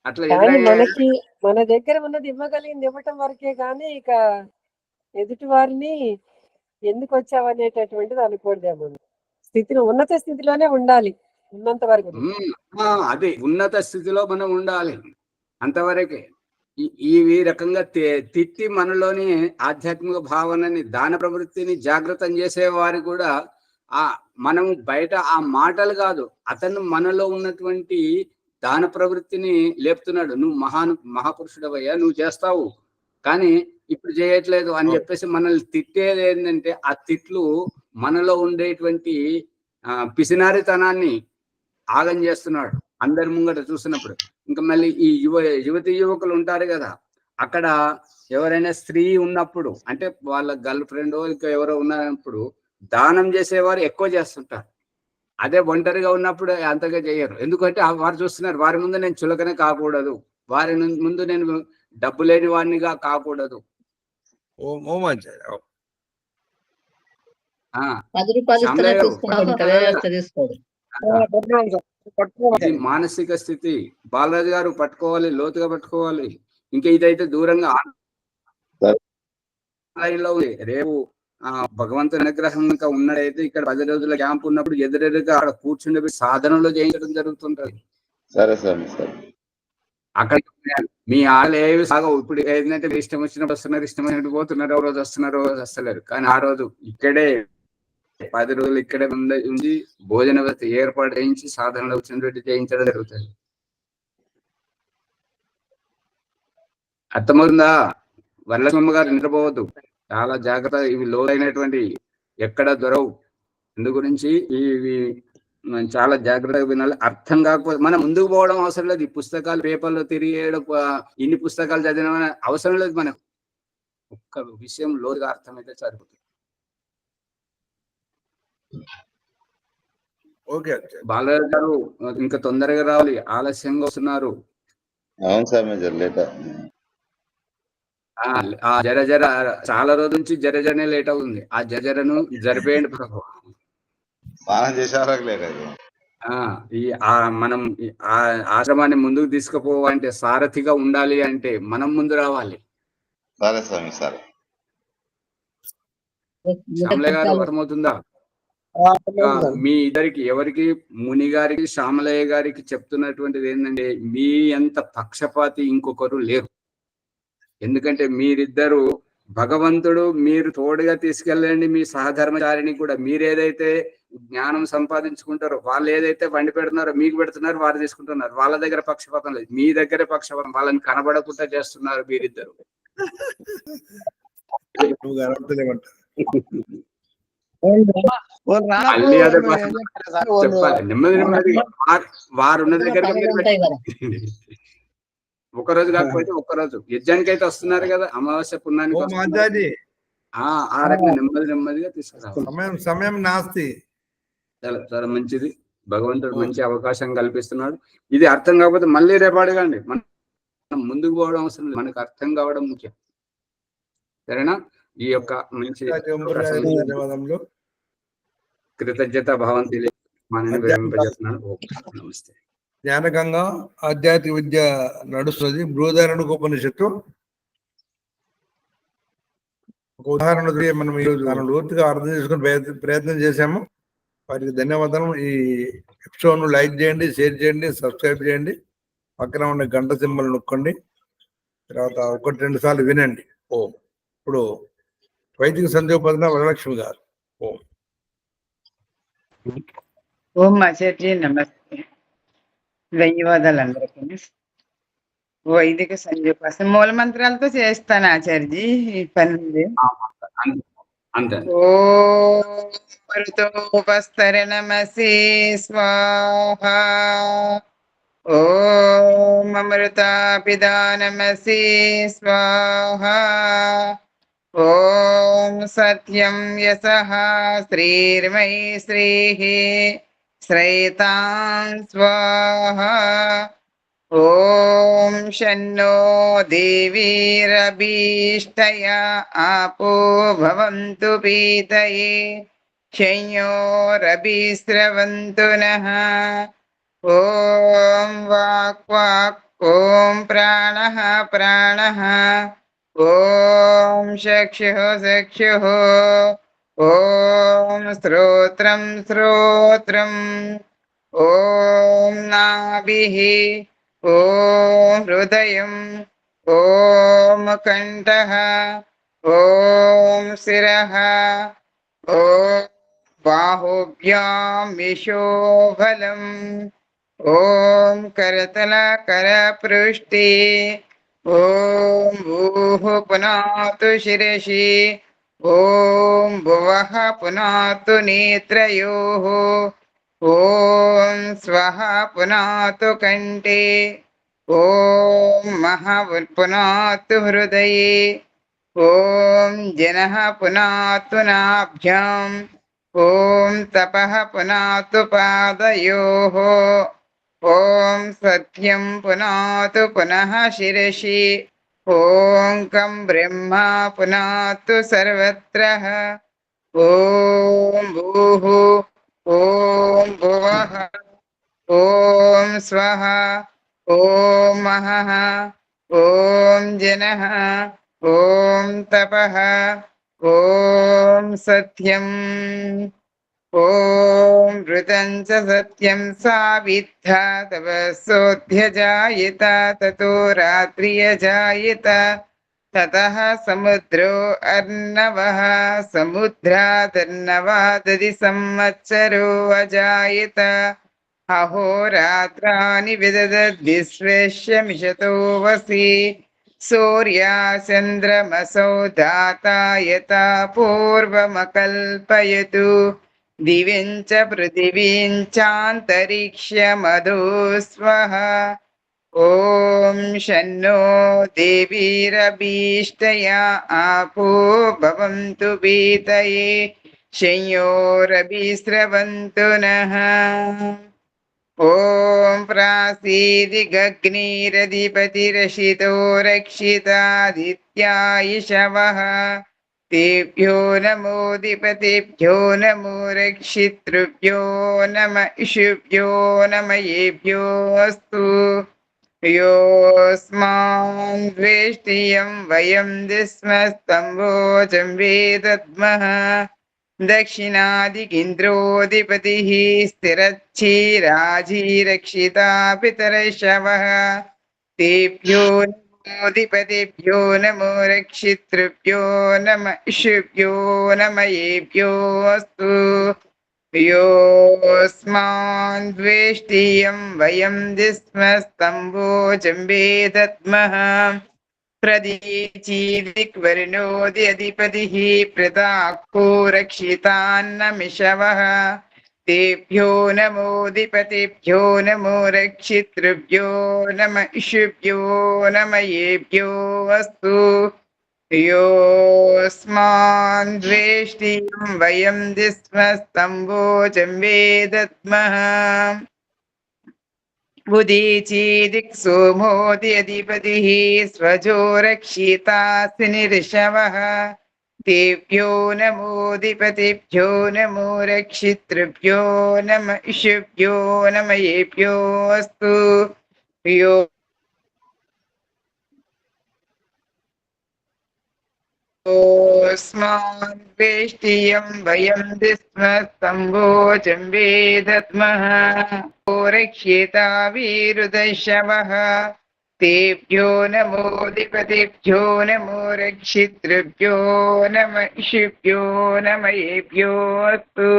అట్లా మనకి మన దగ్గర ఉన్నది ఇవ్వగలిగింది ఇవ్వటం వరకే గానీ ఇక ఎదుటి వారిని ఎందుకు వచ్చావనేటటువంటిది అనుకోడదేమో. స్థితిలో ఉన్నత స్థితిలోనే ఉండాలి ఉన్నంత వరకు. అదే ఉన్నత స్థితిలో మనం ఉండాలి అంతవరకే. ఈ రకంగా తిట్టి మనలోని ఆధ్యాత్మిక భావనని, దాన ప్రవృత్తిని జాగ్రత్తం చేసేవారు కూడా మనం బయట ఆ మాటలు కాదు, అతను మనలో ఉన్నటువంటి దాన ప్రవృత్తిని లేపుతున్నాడు. నువ్వు మహాపురుషుడవయ్యా, నువ్వు చేస్తావు కానీ ఇప్పుడు చేయట్లేదు అని చెప్పేసి మనల్ని తిట్టేది ఏంటంటే, ఆ తిట్లు మనలో ఉండేటువంటి పిసినారితనాన్ని ఆగం చేస్తున్నాడు అందరి ముంగట చూసినప్పుడు. ఇంకా మళ్ళీ ఈ యువతి యువకులు ఉంటారు కదా, అక్కడ ఎవరైనా స్త్రీ ఉన్నప్పుడు, అంటే వాళ్ళ గర్ల్ ఫ్రెండ్ ఇంకా ఎవరో ఉన్నప్పుడు దానం చేసేవారు ఎక్కువ చేస్తుంటారు. అదే ఒంటరిగా ఉన్నప్పుడు అంతగా చేయరు. ఎందుకంటే వారు చూస్తున్నారు, వారి ముందు నేను చులకనే కాకూడదు, వారి ముందు నేను డబ్బు లేని వాడినిగా కాకూడదు. మానసిక స్థితి బాలరాజు గారు పట్టుకోవాలి, లోతుగా పట్టుకోవాలి. ఇంకా ఇదైతే దూరంగా ఉంది. రేపు భగవంతుని అనుగ్రహం ఇంకా ఉన్నదైతే ఇక్కడ 10 రోజుల క్యాంప్ ఉన్నప్పుడు ఎదురెదురుగా అక్కడ కూర్చుండే సాధనలో చేయించడం జరుగుతుంటది. సరే సరే సరే. అక్కడ మీ ఆళ్ళు ఏవి సాగవు. ఇప్పుడు ఏంటంటే ఇష్టం వచ్చినప్పుడు వస్తున్నారు, ఇష్టం వచ్చినట్టు పోతున్నారు, ఒక రోజు వస్తున్నారు, రోజు వస్తలేరు. కానీ ఆ రోజు ఇక్కడే 10 రోజులు ఇక్కడే ఉండి భోజన ఏర్పాటు చేయించి సాధనలో వచ్చినట్టు చేయించడం జరుగుతుంది. అర్థమవుతుందా? వరలక్ష్మమ్మ గారు నిద్రపోవద్దు, చాలా జాగ్రత్త. ఇవి లోతైనటువంటి ఎక్కడ దొరవు. అందు గురించి ఇవి మనం చాలా జాగ్రత్తగా వినాలి. అర్థం కాకపోతే మనం ముందుకు పోవడం అవసరం లేదు. ఈ పుస్తకాలు పేపర్లో తిరిగేయడం, ఇన్ని పుస్తకాలు చదివిన అవసరం లేదు మనకు. ఒక్క విషయం లోతుగా అర్థమైతే సరిపోతుంది. ఓకే బాలరాజు గారు ఇంకా తొందరగా రావాలి, ఆలస్యంగా వస్తున్నారు. అవును సార్, మీరు జరలేట. జర జర చాలా రోజుల నుంచి జర జరనే లేట్ అవుతుంది. ఆ జరను జరిపేయండి ప్రభు. స్నానం చేసేవాళ్ళకి లేక మనం ఆ ఆశ్రమాన్ని ముందుకు తీసుకుపోవాలంటే, సారథిగా ఉండాలి అంటే మనం ముందు రావాలి. సరే స్వామి, సరే. శ్యామలయ్య గారు అర్థమవుతుందా? మీ ఇద్దరికి, ఎవరికి, ముని గారికి, శ్యామలయ్య గారికి చెప్తున్నటువంటిది ఏంటంటే, మీ అంత పక్షపాతి ఇంకొకరు లేరు. ఎందుకంటే మీరిద్దరు భగవంతుడు, మీరు తోడుగా తీసుకెళ్ళండి మీ సహధర్మచారిని కూడా. మీరు ఏదైతే జ్ఞానం సంపాదించుకుంటారో, వాళ్ళు ఏదైతే వండి పెడుతున్నారో మీకు పెడుతున్నారు, వారు తీసుకుంటున్నారు. వాళ్ళ దగ్గర పక్షపాతం లేదు, మీ దగ్గరే పక్షపాతం. వాళ్ళని కనబడకుండా చేస్తున్నారు మీరిద్దరు. మళ్ళీ అదే చెప్పాలి, నెమ్మది నెమ్మదిగా. వారు ఉన్న దగ్గర ఒక రోజు కాకపోతే ఒక్క రోజు యజ్ఞానికి అయితే వస్తున్నారు కదా, అమావాస్య పుణ్యానికి. ఆ రకంగా నెమ్మది నెమ్మదిగా తీసుకురావాలి. సమయం నాస్తి. చాలా చాలా మంచిది. భగవంతుడు మంచి అవకాశం కల్పిస్తున్నాడు. ఇది అర్థం కాకపోతే మళ్ళీ రేపు అడగండి. మనం ముందుకు పోవడం అవసరం లేదు, మనకు అర్థం కావడం ముఖ్యం. సరేనా? ఈ యొక్క మంచి కృతజ్ఞత భావం తెలియజేస్తున్నాను. నమస్తే. జ్ఞానగంగా ఆధ్యాత్మిక విద్య నడుస్తుంది. బృహదారణ్యోపనిషత్తు ఒక ఉదాహరణ మనం ఈరోజు లోతుగా అర్థం చేసుకుని ప్రయత్నం చేశాము. వారికి ధన్యవాదాలు. ఈ ఎపిసోడ్ను లైక్ చేయండి, షేర్ చేయండి, సబ్స్క్రైబ్ చేయండి. పక్కన ఉన్న గంట సింబల్ నొక్కండి. తర్వాత 1-2 సార్లు వినండి. ఓం. ఇప్పుడు వైదిక సంధ్యోపదన వరలక్ష్మి గారు. ఓం. ఓం ఆచార్య నమస్తే. ధన్యవాదాలు అందరికీ. వైదిక సంధ్యోపాసన మూల మంత్రాలతో చేస్తాను ఆచార్యజీ. ఈ పని ఓం అమృతోపస్తరణమసి స్వాహా. ఓం అమృతాపిదానమసి స్వాహా. ఓం సత్యం యసః శ్రీర్మై శ్రీః శ్రైతాం స్వాహా. ఓం షన్నో దేవీరభీష్టయ ఆపో భవంతు పీతయే శయ్యోరభిస్రవంతు నః. ఓం వాక్ వాక్. ఓం ప్రాణః ప్రాణః. ఓం చక్షుః చక్షుః. ఓం శ్రోత్రం శ్రోత్రం. ఓం నాభిః. ఓం హృదయం. ఓం కంఠః. ఓం శిరః. ఓం బాహుభ్యాం విశోఫలం. ఓం కరతల కరపృష్ఠే. ఓం భూః పునాతు శిరసి. ఓం భువః పునాతు నేత్రయోః. ఓం స్వః పునాతు కంఠే. ఓం మహః పునాతు హృదయే. ఓం జనః పునాతు నాభ్యాం. ఓం తపః పునాతు పాదయోః. ఓం సత్యం పునాతు పునః శిరసి. ఓం కం బ్రహ్మ పునాతు సర్వత్ర. ఓం భూః. ఓం భువః. ఓం స్వః. ఓం మహః. ఓం జనః. ఓం తపః. ఓం సత్యం. ఓం ఋతం చ సత్యం సావిద్ధ తపస్సోధ్యజాయత తతో రాత్రియజాయత. తతః సముద్రో అర్ణవః సముద్రాదర్ణవాదది సంవత్సరో అజాయత. అహోరాత్రాని విదదద్ విశ్వేశ్య మిషతో వసి. सूर्याचन्द्रमसौ दाता यथा पूर्वमकल्पयतु दिव्यं च पृथिवीं चान्तरिक्षमधु स्वः। ॐ शन्नो देवीरभीष्टया आपो भवन्तु पीतये शंयोरभिस्रवन्तु नः। ॐ प्रासीदिगग्निरधिपतिरशितो रक्षितादित्यायिषवः तेभ्यो नमोऽधिपतिभ्यो नमो रक्षितृभ्यो नम इषुभ्यो नम येभ्योऽस्तु। योऽस्मान् द्वेष्टियं वयं दिस्मस्तम्भोजं वेदद्मः दक्षिणादिगिन्द्रोऽधिपतिः स्थिरच्छीराजीरक्षिता पितरशवः तेभ्यो नमोऽधिपतिभ्यो नमो रक्षितृभ्यो नम इषुभ्यो नम येभ्योऽस्तु। योऽस्मान् द्वेष्टियं वयं दिस्मस्तम्भोजं वेदद्मः प्रदीचीदिक्वर्णोऽधिपतिः प्रदाक्को रक्षितान्नमिषवः तेभ्यो नमोऽधिपतिभ्यो नमो रक्षितृभ्यो नम इषुभ्यो नम येभ्योऽस्तु। योऽस्मान् द्वेष्टियं वयं दिस्मस्तम्भोजं वेदद्मः उदीचीदिक्सोमोऽधिपतिः स्वजो रक्षितास्ति निऋषवः तेभ्यो नमोऽधिपतिभ्यो नमो रक्षितृभ्यो नम इषुभ्यो नम येभ्योऽस्तु। योऽस्मान् द्वेष्टियं वयं दिस्मस्तम्भोजं वेदद्मः रक्षिता वीरुदशवः तेभ्यो नमोऽधिपतिभ्यो नमो रक्षितृभ्यो नम इषुभ्यो नम येभ्योऽस्तु।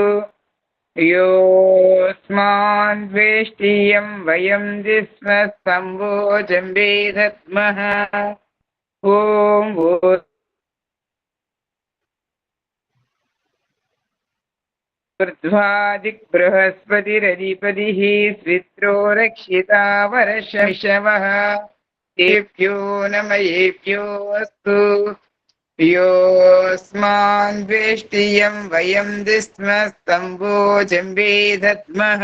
योऽस्मान् द्वेष्टियं वयं दिस्मस्तम्भोजं वेदद्मः ॐ ऊर्ध्वादिक् बृहस्पतिरधिपतिः स्वित्रो रक्षिता वर्षमिषवः तेभ्यो नम येभ्योऽस्तु। योऽस्मान् द्वेष्टियं वयं दिस्मस्तम्भोजं वेदद्मः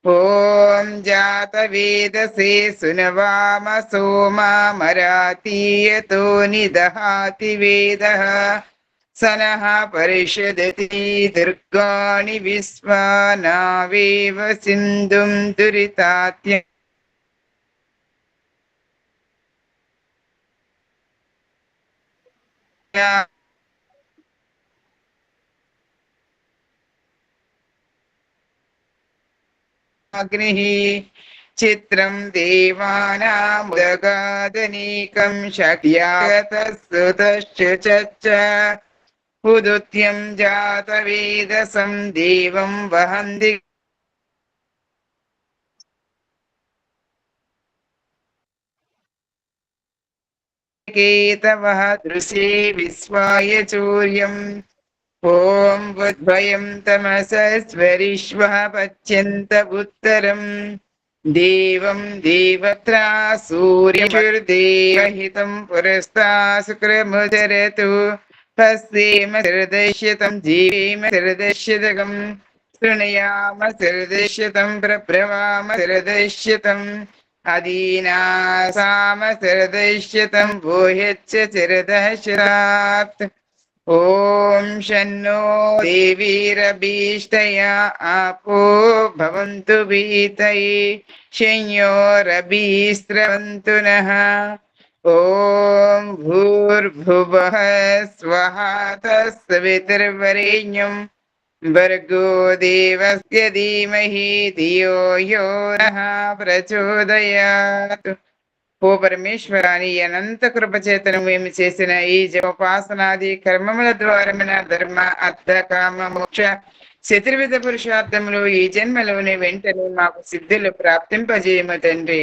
ॐ जातवेदसे सुनवाम सोमा मरातीयतो निदहाति वेदः सनः परिषदति दुर्गाणि विश्वानावेव सिन्धुं दुरितात्य अग्निः चित्रं देवानामुदगादनीकं शक्यागतस्तुतश्च चच्च उदुत्यं जातवेदसं देवं वहन्ति केतवः दृशे विश्वाय चूर्यम् ॐ बुद्भयं तमसस्वरिष्वः पच्यन्त उत्तरम् देवं देवत्रा सूर्यशुर्देवहितं पुरस्ता शुक्रमुचरतु पश्येम हृदयश्यतं जीवेम हृदयश्यतकं शृणुयाम हृदयश्यतं प्रब्रवाम हृदयश्यतम् अदीनासाम हृदयश्यतं भूयच्च चिरदशरात् ॐ शन्नो देवीरभीष्टया आपो भवन्तु पीतये शंयोरभिस्रवन्तु नः। ॐ भूर्भुवः स्वः तत्सवितुर्वरेण्यं भर्गो देवस्य धीमहि धियो यो नः प्रचोदयात्। ఓ పరమేశ్వరాని అనంత కృపచేతను మేము చేసిన ఈ జపోపాసనాది కర్మముల ద్వారమైన ధర్మ అర్థ కామ మోక్ష చతుర్విధ పురుషార్థములు ఈ జన్మలోని వెంటనే మాకు సిద్ధులు ప్రాప్తింపజేయము తండ్రి.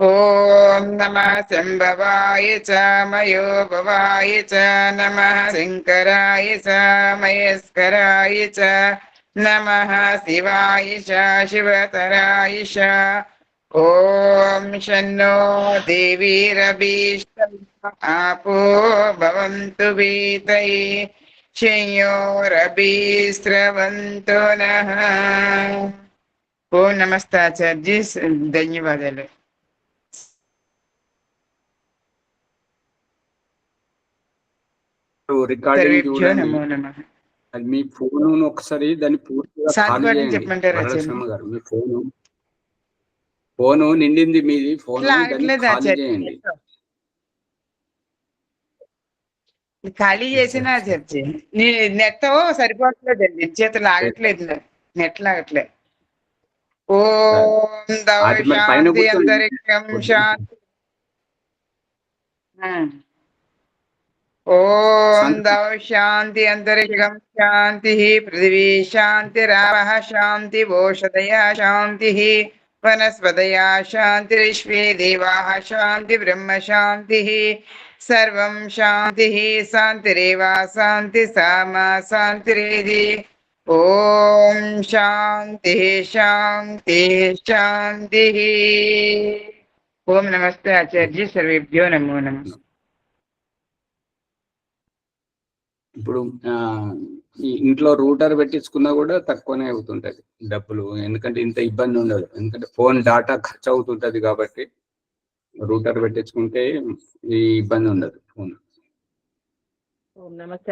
ఓం నమః శంభవాయ చ మయోభవాయ చ నమః శంకరాయ చ మహేశ్వరాయ చ నమః శివాయ చ శివతరాయ చ. ఓం షన్నో దేవీరభీష్టం ఆపో భవంతు వీతై శయోరభీస్రవంతు నః. ఓం నమస్తాచార్య, ధన్యవాదాలు. రికార్డింగ్ సర్వేభ్యో చూడండి. నమో నమః. అది మీ ఫోన్ ఒకసారి దాన్ని పూర్తిగా ఖాళీ సాధ్యపడని చేయండి. చెప్పమంటారా వరలక్ష్మ గారు, మీ ఫోను నిండింది, మీది ఫోన్ దాన్ని ఆగట్లేదు ఖాళీ ఆచార్య. చేయండి. ఖాళీ చేసిన ఆచార్య, నీ నెట్ సరిపోవట్లేదండి, చేతులు ఆగట్లేదు, నెట్ లాగట్లేదు. ఓం దవ అది మరి పైన శాంతి కూర్చోండి. అంతరిక్షం శాంతి. ఓం దవ శాంతి అంతరిక్షం శాంతి పృథివీ శాంతిరాపః శాంతి ఓషధయः శాంతి వనస్పతయः శాంతిరిష్వే దేవాः శాంతి బ్రహ్మ శాంతి సర్వం శాంతి శాంతిరేవ శాంతి సామా శాంతిరేధి. ఓం శాంతి శాంతి శాంతి. ఓం నమస్తే ఆచార్య, సర్వేభ్యో నమో నమః. ఇప్పుడు ఈ ఇంట్లో రూటర్ పెట్టించుకున్నా కూడా తక్కువనే అవుతుంటది డబ్బులు, ఎందుకంటే ఇంత ఇబ్బంది ఉండదు, ఎందుకంటే ఫోన్ డాటా ఖర్చు అవుతుంటది కాబట్టి రూటర్ పెట్టించుకుంటే ఈ ఇబ్బంది ఉండదు ఫోన్. ఓం నమస్తే.